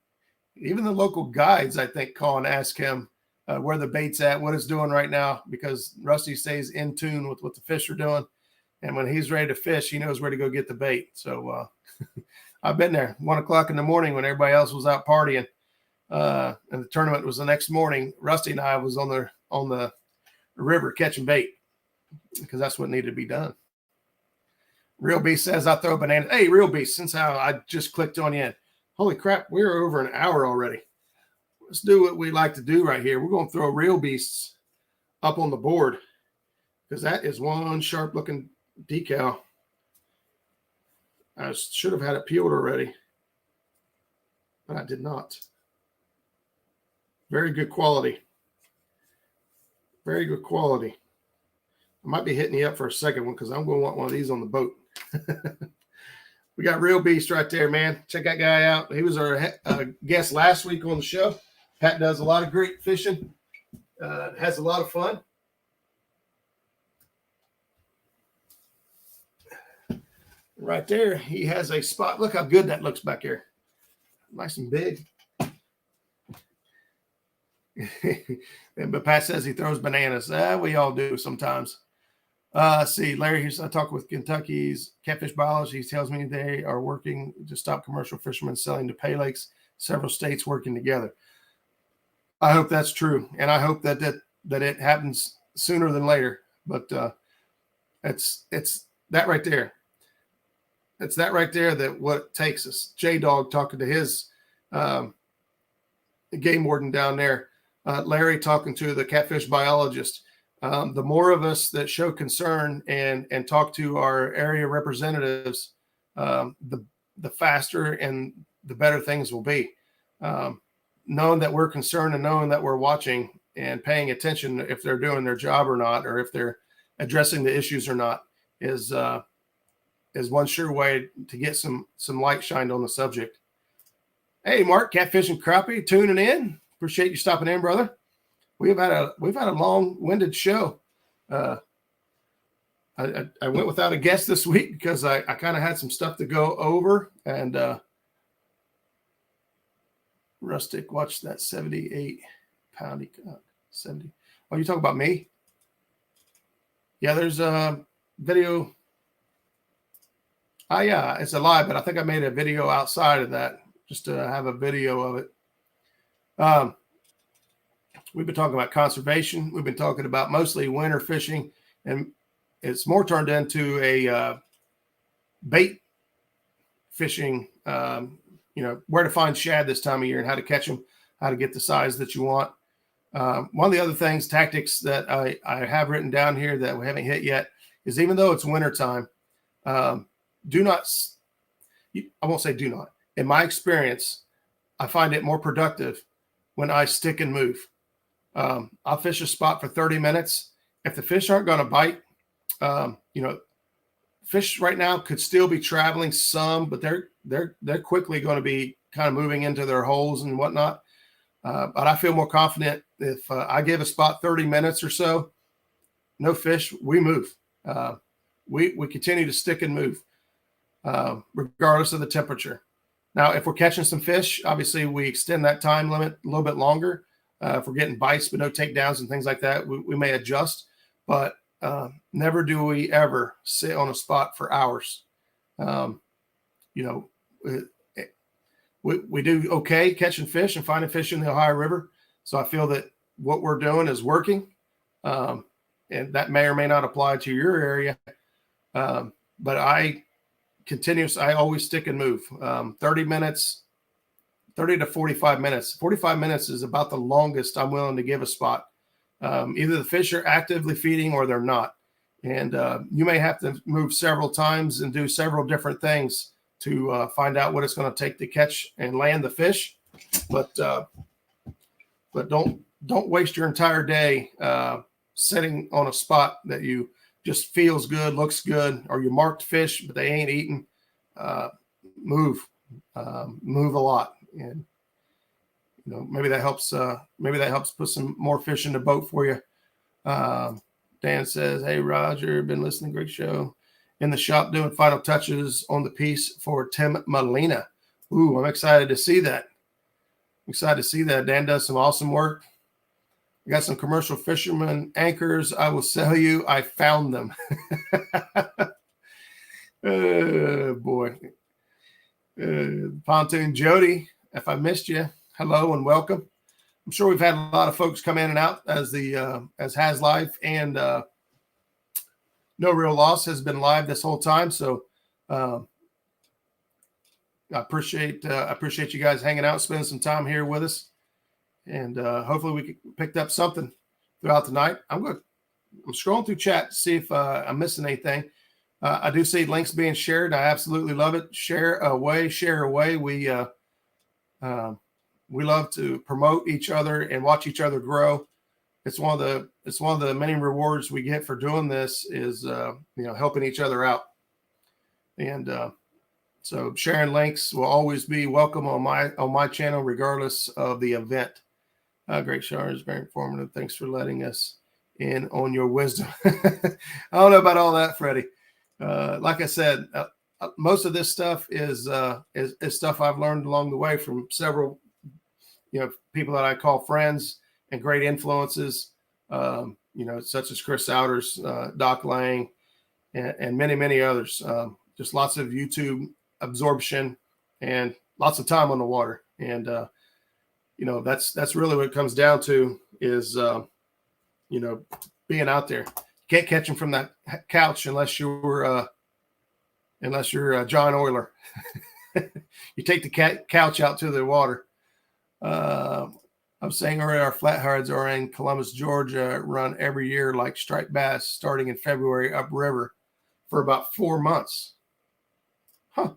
Speaker 1: Even the local guides, I think, call and ask him where the bait's at, what it's doing right now, because Rusty stays in tune with what the fish are doing, and when he's ready to fish, he knows where to go get the bait. So I've been there 1 o'clock in the morning when everybody else was out partying. And the tournament was the next morning. Rusty and I was on the river catching bait, because that's what needed to be done. Real Beast says I throw bananas. Hey, Real Beast, since how I just clicked on you. Holy crap, we're over an hour already. Let's do what we like to do right here. We're going to throw Real Beasts up on the board, because that is one sharp looking decal. I should have had it peeled already, but I did not. Very good quality. Very good quality. I might be hitting you up for a second one, because I'm going to want one of these on the boat. We got Real Beast right there, man. Check that guy out. He was our guest last week on the show. Pat does a lot of great fishing. Has a lot of fun. Right there, he has a spot. Look how good that looks back here. Nice and big. But Pat says he throws bananas. We all do sometimes. See, Larry, here's I talk with Kentucky's catfish biologist. He tells me they are working to stop commercial fishermen selling to pay lakes several states working together. I hope that's true, and I hope that it happens sooner than later. But it's that right there. It's that right there that what takes us. J-Dog talking to his game warden down there. Larry talking to the catfish biologist. The more of us that show concern and talk to our area representatives, the faster and the better things will be. Knowing that we're concerned and knowing that we're watching and paying attention if they're doing their job or not, or if they're addressing the issues or not, is one sure way to get some light shined on the subject. Hey, Mark, Catfish and Crappie, tuning in. Appreciate you stopping in, brother. We've had a long-winded show. I went without a guest this week because I kind of had some stuff to go over. And Rustic, watch that 78-pound 70. Oh, you talking about me? Yeah, there's a video. Yeah, it's a live, but I think I made a video outside of that just to have a video of it. We've been talking about conservation. We've been talking about mostly winter fishing, and it's more turned into a bait fishing, where to find shad this time of year and how to catch them, how to get the size that you want. One of the other things, tactics that I have written down here that we haven't hit yet is, even though it's wintertime, do not, I won't say do not. In my experience, I find it more productive when I stick and move. I'll fish a spot for 30 minutes. If the fish aren't going to bite, fish right now could still be traveling some, but they're quickly going to be kind of moving into their holes and whatnot. But I feel more confident if I give a spot 30 minutes or so, no fish, we move. We continue to stick and move, regardless of the temperature. Now, if we're catching some fish, obviously we extend that time limit a little bit longer. If we're getting bites but no takedowns and things like that, we may adjust. But never do we ever sit on a spot for hours. We do okay catching fish and finding fish in the Ohio River. So I feel that what we're doing is working. And that may or may not apply to your area. But I always stick and move. 30 minutes, 30 to 45 minutes. 45 minutes is about the longest I'm willing to give a spot. Either the fish are actively feeding or they're not. And you may have to move several times and do several different things to find out what it's going to take to catch and land the fish. But don't waste your entire day sitting on a spot that you just feels good, looks good, or you marked fish, but they ain't eating. Move a lot. And maybe that helps put some more fish in the boat for you. Dan says, hey, Roger, been listening, great show. In the shop doing final touches on the piece for Tim Molina. Ooh, I'm excited to see that. Dan does some awesome work. I got some commercial fisherman anchors. I will sell you. I found them. Oh, boy. Pontoon Jody, if I missed you, hello and welcome. I'm sure we've had a lot of folks come in and out as Has Live and No Real Loss has been live this whole time. So I appreciate you guys hanging out, spending some time here with us. And hopefully we picked up something throughout the night. I'm scrolling through chat to see if I'm missing anything. I do see links being shared. I absolutely love it. Share away. We love to promote each other and watch each other grow. It's one of the many rewards we get for doing this is helping each other out. And so sharing links will always be welcome on my channel, regardless of the event. Great show, is very informative. Thanks for letting us in on your wisdom. I don't know about all that, Freddie. Like I said, most of this stuff is stuff I've learned along the way from several, people that I call friends and great influences, such as Chris Souders, Doc Lang, and many, many others. Just lots of YouTube absorption and lots of time on the water. And, you know, that's really what it comes down to is, you know, being out there. You can't catch them from that couch unless you're John Euler. You take the couch out to the water. I'm saying already our flatheads are in Columbus, Georgia, run every year like striped bass starting in February upriver for about 4 months. Huh.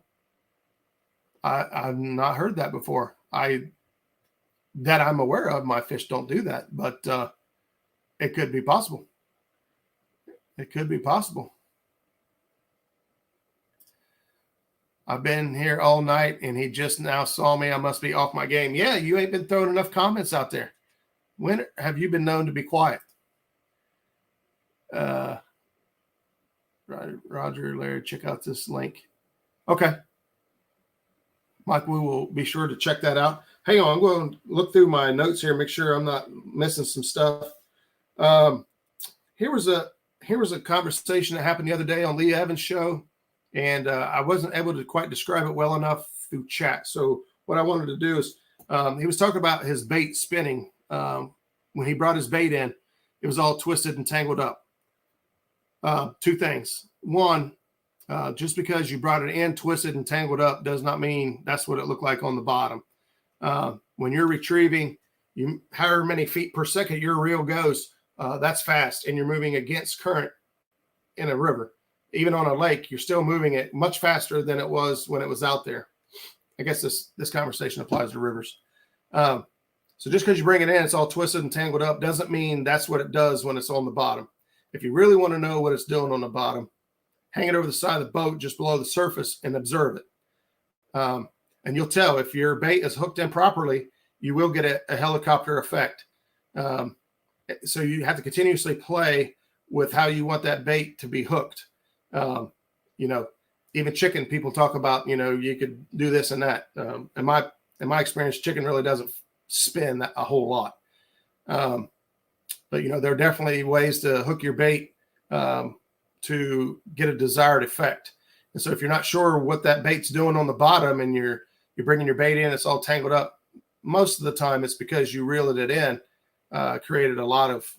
Speaker 1: I've not heard that before. That I'm aware of, my fish don't do that, but it could be possible. It could be possible. I've been here all night, and he just now saw me. I must be off my game. Yeah, you ain't been throwing enough comments out there. When have you been known to be quiet? Roger, Larry, check out this link. Okay. Mike, we will be sure to check that out. Hang on, I'm going to look through my notes here, make sure I'm not missing some stuff. Here was a conversation that happened the other day on Lee Evans' show. And I wasn't able to quite describe it well enough through chat. So what I wanted to do is he was talking about his bait spinning. When he brought his bait in, it was all twisted and tangled up. Two things. One, just because you brought it in twisted and tangled up does not mean that's what it looked like on the bottom. When you're retrieving, however many feet per second your reel goes, that's fast, and you're moving against current in a river. Even on a lake, you're still moving it much faster than it was when it was out there. I guess this conversation applies to rivers. So just because you bring it in, it's all twisted and tangled up, doesn't mean that's what it does when it's on the bottom. If you really want to know what it's doing on the bottom, hang it over the side of the boat just below the surface and observe it. And you'll tell if your bait is hooked in properly, you will get a helicopter effect. So you have to continuously play with how you want that bait to be hooked. You know, even chicken, people talk about, you know, you could do this and that. In my experience, chicken really doesn't spin a whole lot. But, you know, there are definitely ways to hook your bait to get a desired effect. And so if you're not sure what that bait's doing on the bottom and you're bringing your bait in, it's all tangled up, most of the time it's because you reeled it in, created a lot of,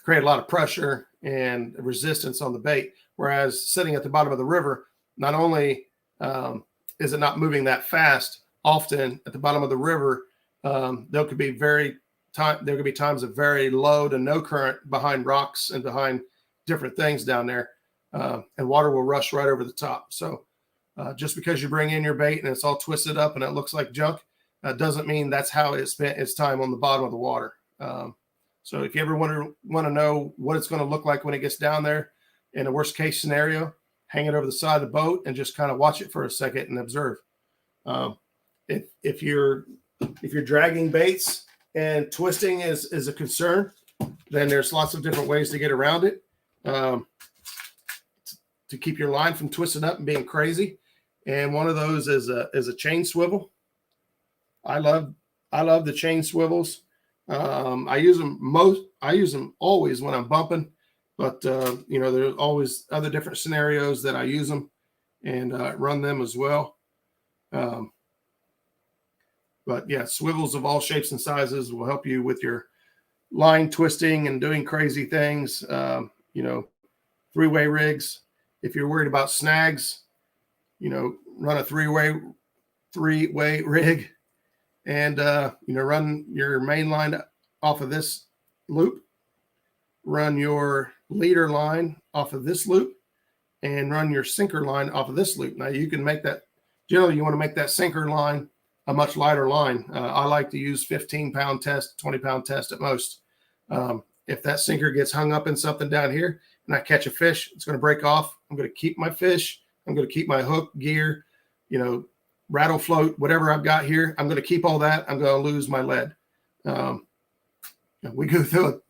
Speaker 1: create a lot of pressure and resistance on the bait. Whereas sitting at the bottom of the river, not only is it not moving that fast, often at the bottom of the river, there could be times of very low to no current behind rocks and behind different things down there, and water will rush right over the top. So just because you bring in your bait and it's all twisted up and it looks like junk, doesn't mean that's how it spent its time on the bottom of the water. So if you ever want to know what it's going to look like when it gets down there, in a worst case scenario, hang it over the side of the boat and just kind of watch it for a second and observe. If you're dragging baits and twisting is a concern, then there's lots of different ways to get around it, to keep your line from twisting up and being crazy. And one of those is a chain swivel. I love the chain swivels. I use them always when I'm bumping, but you know, there's always other different scenarios that I use them and run them as well. But yeah, swivels of all shapes and sizes will help you with your line twisting and doing crazy things. You know, three-way rigs. If you're worried about snags, you know, run a three-way rig. And, you know, run your main line off of this loop, run your leader line off of this loop, and run your sinker line off of this loop. Now, you can make that, generally, you want to make that sinker line a much lighter line. I like to use 15-pound test, 20-pound test at most. If that sinker gets hung up in something down here and I catch a fish, it's going to break off. I'm going to keep my fish. I'm going to keep my hook, gear, you know, rattle float, whatever I've got here. I'm going to keep all that. I'm going to lose my lead. We go through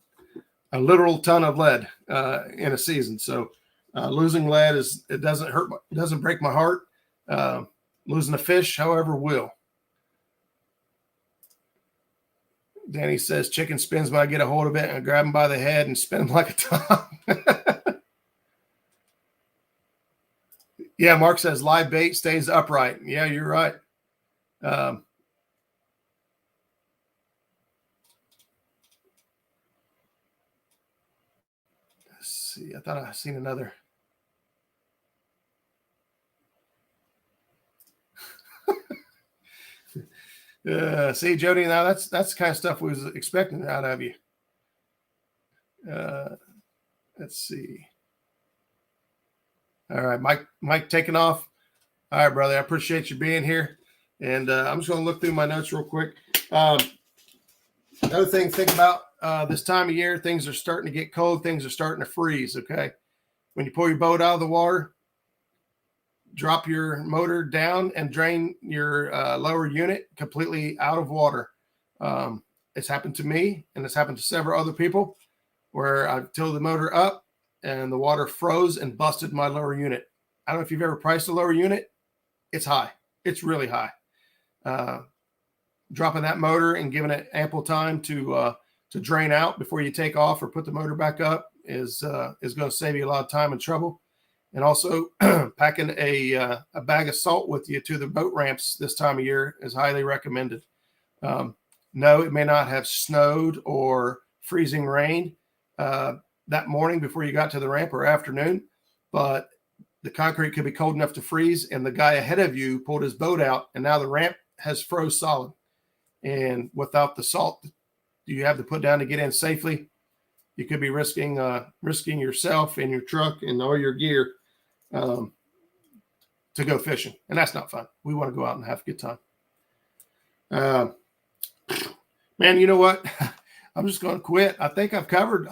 Speaker 1: a literal ton of lead in a season. So losing lead it doesn't hurt. It doesn't break my heart. Losing a fish, however, will. Danny says chicken spins when I get a hold of it and I grab him by the head and spin him like a top. Yeah, Mark says live bait stays upright. Yeah, you're right. Let's see. I thought I seen another. See, Jody, now that's the kind of stuff we was expecting out of you. Let's see. All right, Mike taking off. All right, brother. I appreciate you being here. And I'm just going to look through my notes real quick. Another thing to think about this time of year, things are starting to get cold. Things are starting to freeze, okay? When you pull your boat out of the water, drop your motor down and drain your lower unit completely out of water. It's happened to me, and it's happened to several other people where I've tilled the motor up and the water froze and busted my lower unit. I don't know if you've ever priced a lower unit. It's high. It's really high. Dropping that motor and giving it ample time to drain out before you take off or put the motor back up is going to save you a lot of time and trouble. And also packing a bag of salt with you to the boat ramps this time of year is highly recommended. No, it may not have snowed or freezing rain that morning before you got to the ramp or afternoon, but the concrete could be cold enough to freeze, and the guy ahead of you pulled his boat out, and now the ramp has froze solid. And without the salt you have to put down to get in safely, you could be risking yourself and your truck and all your gear to go fishing, and that's not fun. We want to go out and have a good time. Man, you know what? I'm just going to quit. I think I've covered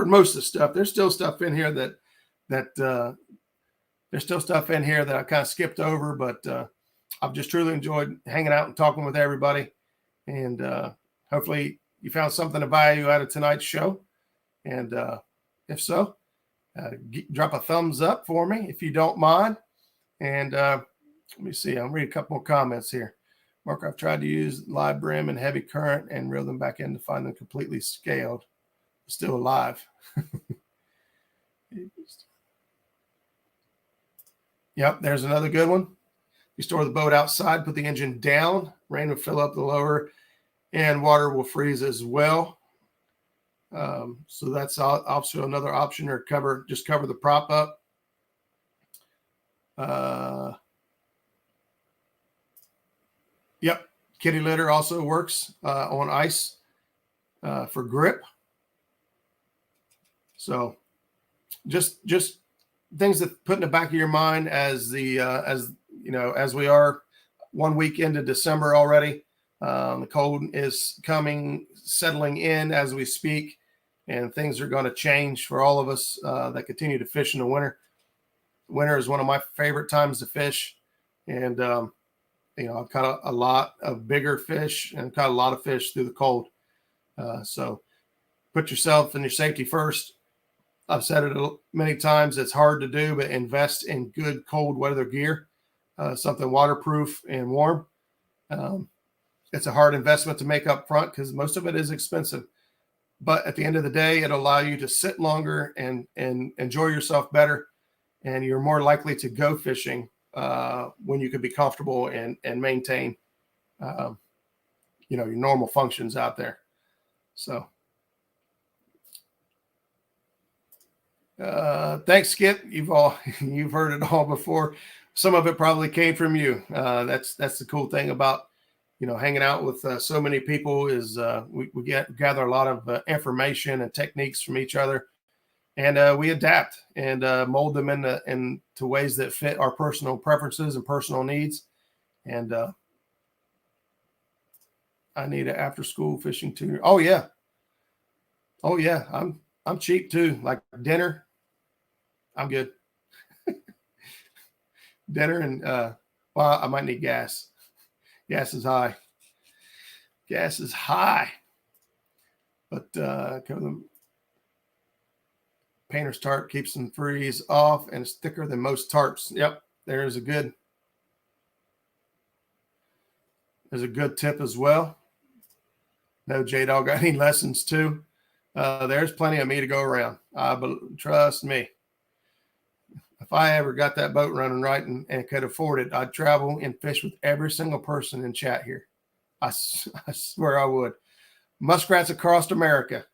Speaker 1: most of the stuff. There's still stuff in here that there's still stuff in here that I kind of skipped over, but I've just truly enjoyed hanging out and talking with everybody. And hopefully you found something of value out of tonight's show. And if so, drop a thumbs up for me if you don't mind. And let me see. I'll read a couple more comments here. Mark, I've tried to use live brim and heavy current and reel them back in to find them completely scaled, still alive. Yep, there's another good one. You store the boat outside, put the engine down, rain will fill up the lower, and water will freeze as well. So that's also another option, or cover the prop up. Yep, kitty litter also works on ice for grip. So just things that put in the back of your mind as we are 1 week into December already. The cold is settling in as we speak, and things are going to change for all of us that continue to fish in the winter. Winter is one of my favorite times to fish, and I've caught a lot of bigger fish and caught a lot of fish through the cold. So put yourself and your safety first. I've said it many times. It's hard to do, but invest in good cold weather gear, something waterproof and warm. It's a hard investment to make up front because most of it is expensive. But at the end of the day, it'll allow you to sit longer and enjoy yourself better. And you're more likely to go fishing when you can be comfortable and maintain, your normal functions out there. So thanks, Skip. You've heard it all before. Some of it probably came from you. That's the cool thing about hanging out with so many people is we gather a lot of information and techniques from each other, and we adapt and mold them into ways that fit our personal preferences and personal needs. And I need an after-school fishing tutor. Oh yeah. I'm cheap too. Like dinner, I'm good. Dinner and I might need gas. Gas is high. But the painter's tarp keeps them freeze off and it's thicker than most tarps. Yep, there's a good tip as well. No, J-Dog got any lessons too. There's plenty of me to go around. But trust me, if I ever got that boat running right and could afford it, I'd travel and fish with every single person in chat here. I swear I would. Muskrats across America.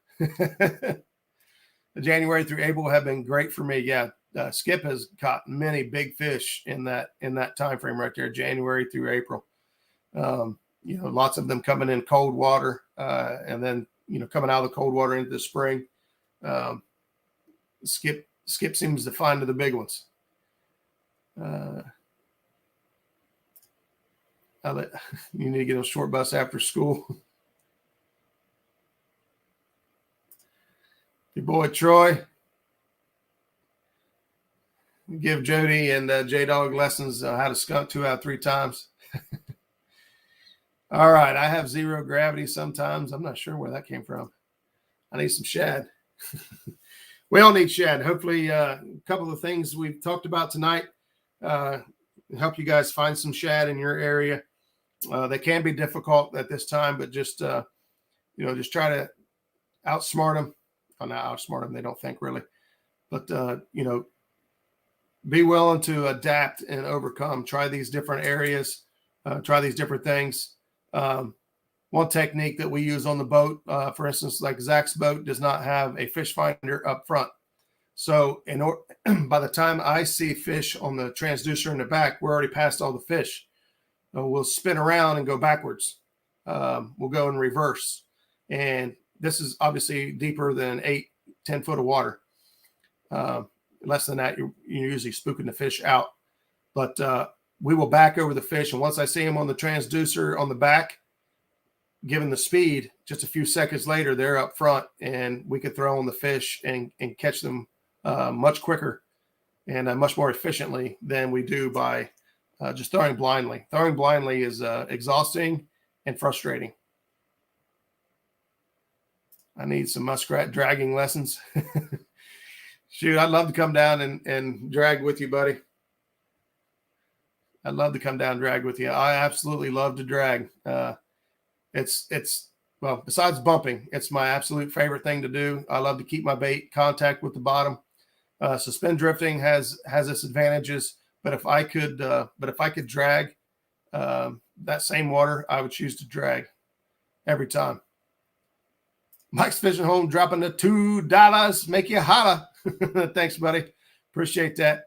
Speaker 1: January through April have been great for me. Yeah, Skip has caught many big fish in that time frame right there, January through April. Lots of them coming in cold water, and then coming out of the cold water into the spring. Skip seems to find the big ones. You need to get on short bus after school. Your boy Troy. Give Jody and J-Dog lessons how to skunk 2 out of 3 times. All right, I have zero gravity sometimes. I'm not sure where that came from. I need some shad. We all need shad. Hopefully, a couple of things we've talked about tonight help you guys find some shad in your area. They can be difficult at this time, but just try to outsmart them. Well, not outsmart them. They don't think really, but be willing to adapt and overcome. Try these different areas. Try these different things. One technique that we use on the boat, for instance, like Zach's boat does not have a fish finder up front. So by the time I see fish on the transducer in the back, we're already past all the fish. We'll spin around and go backwards. We'll go in reverse. And this is obviously deeper than 8-10 foot of water. Less than that, you're usually spooking the fish out. But we will back over the fish. And once I see them on the transducer on the back, given the speed, just a few seconds later, they're up front, and we could throw on the fish and catch them much quicker and much more efficiently than we do by just throwing blindly. Throwing blindly is exhausting and frustrating. I need some muskrat dragging lessons. Shoot, I'd love to come down and drag with you, buddy. I'd love to come down and drag with you. I absolutely love to drag. Well, besides bumping, it's my absolute favorite thing to do. I love to keep my bait contact with the bottom. Suspend drifting has its advantages, but if I could drag that same water, I would choose to drag every time. Mike's Fishing Home dropping the $2. Make you holla. Thanks, buddy. Appreciate that.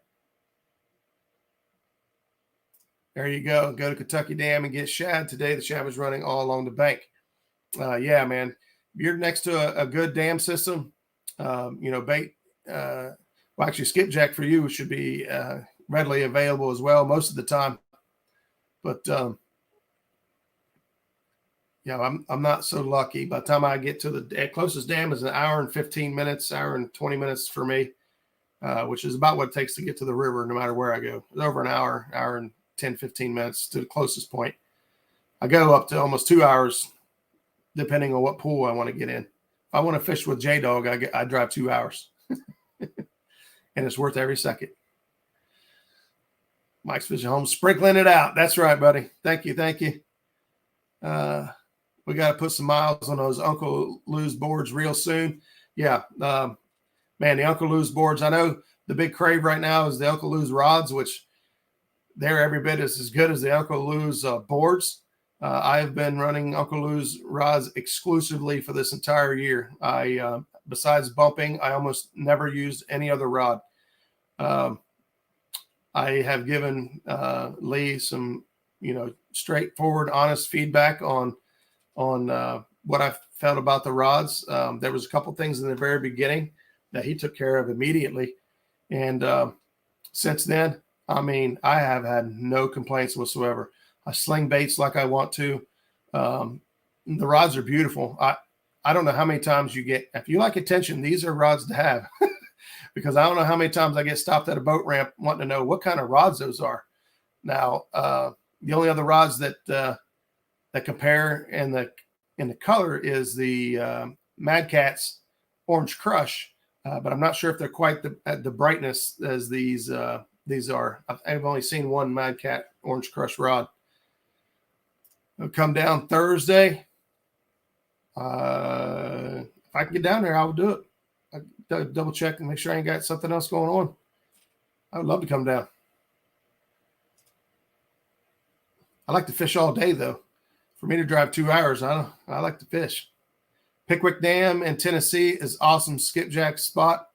Speaker 1: There you go. Go to Kentucky Dam and get shad. Today, the shad was running all along the bank. Yeah, man. If you're next to a good dam system, bait, actually skipjack for you should be readily available as well most of the time. But, I'm not so lucky. By the time I get to the closest dam is an hour and 15 minutes, hour and 20 minutes for me, which is about what it takes to get to the river no matter where I go. It's over an hour and 10, 15 minutes to the closest point. I go up to almost 2 hours, depending on what pool I want to get in. If I want to fish with J-Dog, I drive 2 hours. And it's worth every second. Mike's Fishing Home, sprinkling it out. That's right, buddy. Thank you. We got to put some miles on those Uncle Lou's boards real soon. Yeah, man, the Uncle Lou's boards. I know the big crave right now is the Uncle Lou's rods, which they're every bit as good as the Uncle Lou's boards. I have been running Uncle Lou's rods exclusively for this entire year. I, besides bumping, I almost never used any other rod. I have given Lee some, straightforward, honest feedback on what I felt about the rods. There was a couple things in the very beginning that he took care of immediately. And since then, I have had no complaints whatsoever. I sling baits like I want to. The rods are beautiful. I don't know how many times you get, if you like attention, these are rods to have. Because I don't know how many times I get stopped at a boat ramp wanting to know what kind of rods those are. Now, the only other rods that compare in the color is the Mad Cat's Orange Crush, but I'm not sure if they're quite the brightness as these are. I've only seen one Mad Cat Orange Crush rod. It'll come down Thursday. If I can get down there, I will do it. I double check and make sure I ain't got something else going on. I would love to come down. I like to fish all day, though. For me to drive 2 hours, I like to fish. Pickwick Dam in Tennessee is awesome skipjack spot.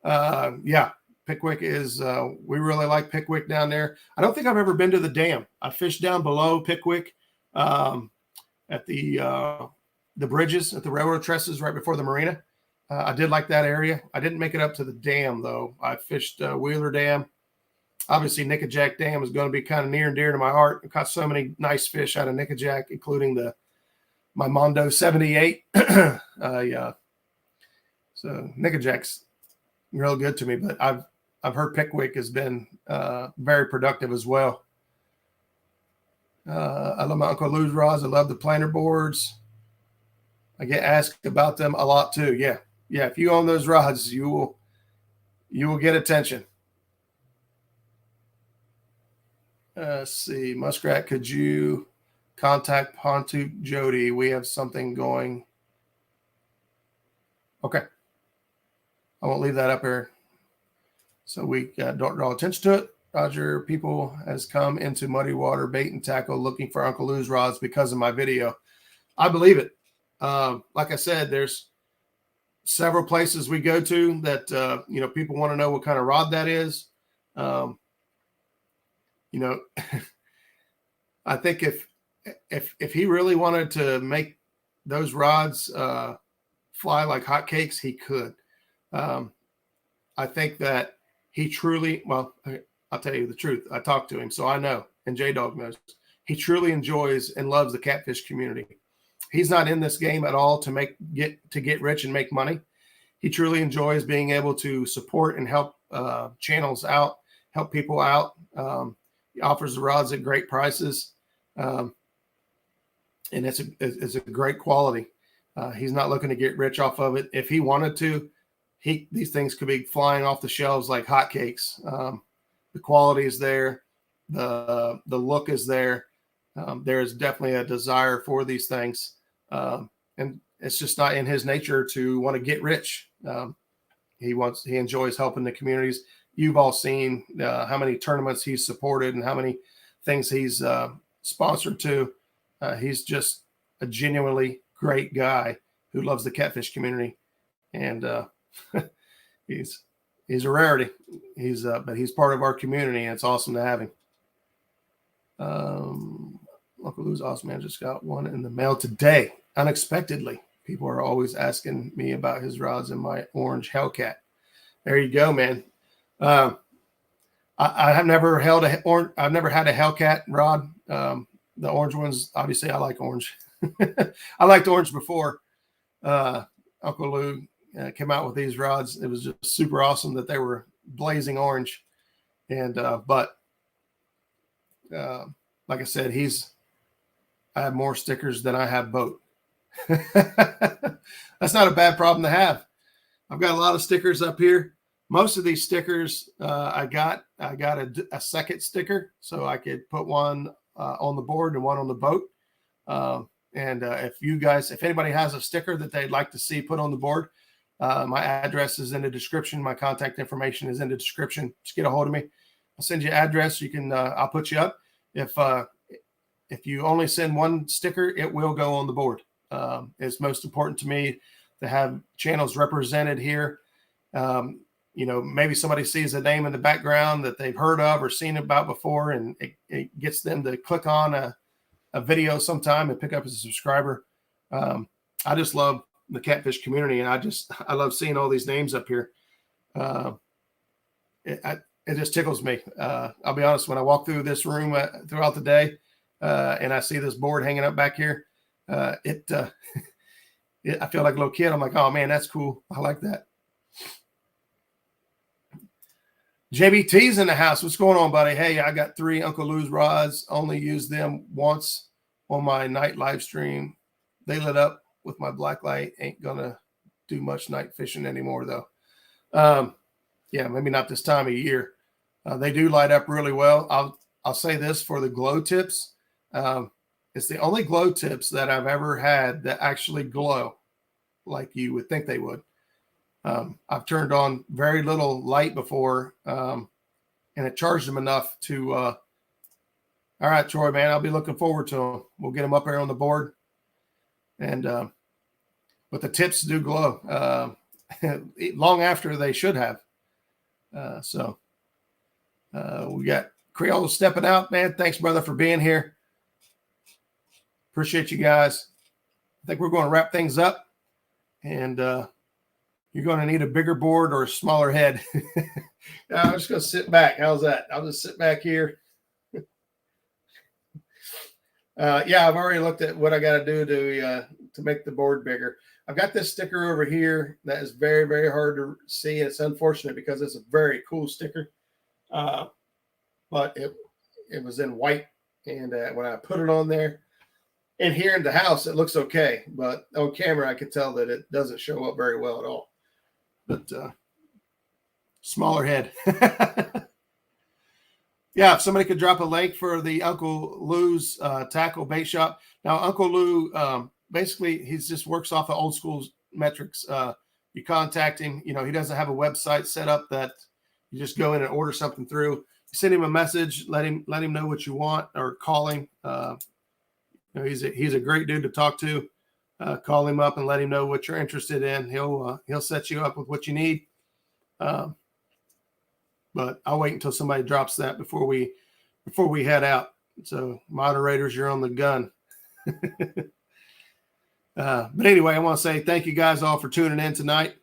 Speaker 1: Yeah, Pickwick is, we really like Pickwick down there. I don't think I've ever been to the dam. I fished down below Pickwick at the bridges, at the railroad trestles right before the marina. I did like that area. I didn't make it up to the dam, though. I fished Wheeler Dam. Obviously, Nickajack Dam is going to be kind of near and dear to my heart. I caught so many nice fish out of Nickajack, including my Mondo 78. Yeah. So Nickajack's real good to me, but I've heard Pickwick has been very productive as well. I love my Uncle Lou's rods. I love the planer boards. I get asked about them a lot too. Yeah. Yeah. If you own those rods, you will get attention. Let's see. Muskrat, could you contact Pontoon Jody? We have something going. Okay. I won't leave that up here. So we don't draw attention to it. Roger, people has come into muddy water, bait and tackle, looking for Uncle Lou's rods because of my video. I believe it. Like I said, there's several places we go to that, people want to know what kind of rod that is. I think if he really wanted to make those rods fly like hotcakes, he could. I think that he truly, well, I'll tell you the truth. I talked to him, so I know, and J-Dog knows. He truly enjoys and loves the catfish community. He's not in this game at all to get rich and make money. He truly enjoys being able to support and help channels out, help people out. He offers the rods at great prices, and it's a great quality. He's not looking to get rich off of it. If he wanted to, these things could be flying off the shelves like hotcakes. The quality is there, the look is there. There is definitely a desire for these things, and it's just not in his nature to want to get rich. He enjoys helping the communities. You've all seen how many tournaments he's supported and how many things he's sponsored to. He's just a genuinely great guy who loves the catfish community, and he's a rarity. But he's part of our community, and it's awesome to have him. Uncle Lou's awesome, man. Just got one in the mail today, unexpectedly. People are always asking me about his rods and my orange Hellcat. There you go, man. I have never held I've never had a Hellcat rod. The orange ones, obviously, I like orange. I liked orange before Uncle Lou came out with these rods. It was just super awesome that they were blazing orange. And but like I said, I have more stickers than I have boat. That's not a bad problem to have. I've got a lot of stickers up here. Most of these stickers I got a second sticker, so I could put one on the board and one on the boat. If anybody has a sticker that they'd like to see put on the board, my address is in the description. My contact information is in the description. Just get a hold of me. I'll send you an address. You can I'll put you up. If you only send one sticker, it will go on the board. It's most important to me to have channels represented here. Maybe somebody sees a name in the background that they've heard of or seen about before, and it gets them to click on a video sometime and pick up as a subscriber. I just love the catfish community, and I love seeing all these names up here. It just tickles me. I'll be honest, when I walk through this room throughout the day and I see this board hanging up back here, I feel like a little kid. I'm like, oh man, that's cool. I like that. JBT's in the house. What's going on, buddy? Hey, I got 3 Uncle Lou's rods. Only used them once on my night live stream. They lit up with my black light. Ain't gonna do much night fishing anymore, though. Yeah, maybe not this time of year. They do light up really well. I'll say this for the glow tips. It's the only glow tips that I've ever had that actually glow like you would think they would. I've turned on very little light before, and it charged them enough to, all right, Troy, man, I'll be looking forward to them. We'll get them up there on the board. And, but the tips do glow long after they should have. We got Creole stepping out, man. Thanks, brother, for being here. Appreciate you guys. I think we're going to wrap things up, and you're going to need a bigger board or a smaller head. I'm just going to sit back. How's that? I'll just sit back here. Yeah, I've already looked at what I got to do to make the board bigger. I've got this sticker over here that is very, very hard to see. It's unfortunate because it's a very cool sticker, but it was in white, and when I put it on there, and here in the house it looks okay, but on camera I could tell that it doesn't show up very well at all. But smaller head. Yeah, if somebody could drop a link for the Uncle Lou's tackle bait shop. Now, Uncle Lou, basically, he just works off of old school metrics. You contact him. You know, he doesn't have a website set up that you just go in and order something through. You send him a message, let him know what you want, or call him. You know, he's a great dude to talk to. Call him up and let him know what you're interested in. He'll set you up with what you need. But I'll wait until somebody drops that before we head out. So moderators, you're on the gun. But anyway, I want to say thank you guys all for tuning in tonight.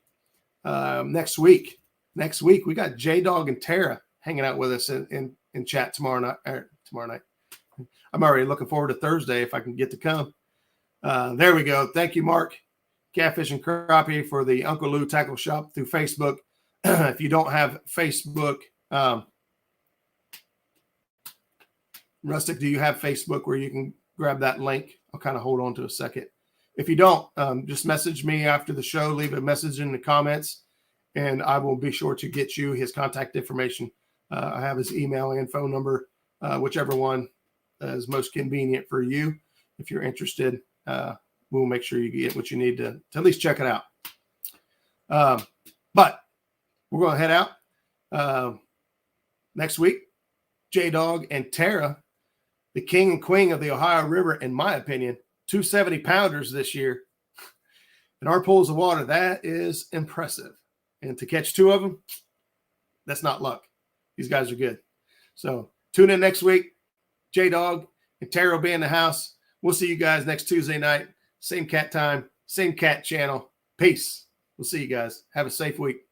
Speaker 1: Next week we got J-Dog and Tara hanging out with us in chat tomorrow night. I'm already looking forward to Thursday if I can get to come. There we go. Thank you, Mark, Catfish and Crappie, for the Uncle Lou Tackle Shop through Facebook. If you don't have Facebook, Rustic, do you have Facebook where you can grab that link? I'll kind of hold on to a second. If you don't, just message me after the show, leave a message in the comments, and I will be sure to get you his contact information. I have his email and phone number, whichever one is most convenient for you. If you're interested, we'll make sure you get what you need to at least check it out. But we're going to head out next week. J-Dog and Tara, the king and queen of the Ohio River, in my opinion, 270 pounders this year. In our pools of water, that is impressive. And to catch two of them, that's not luck. These guys are good. So tune in next week. J-Dog and Tara will be in the house. We'll see you guys next Tuesday night. Same cat time, same cat channel. Peace. We'll see you guys. Have a safe week.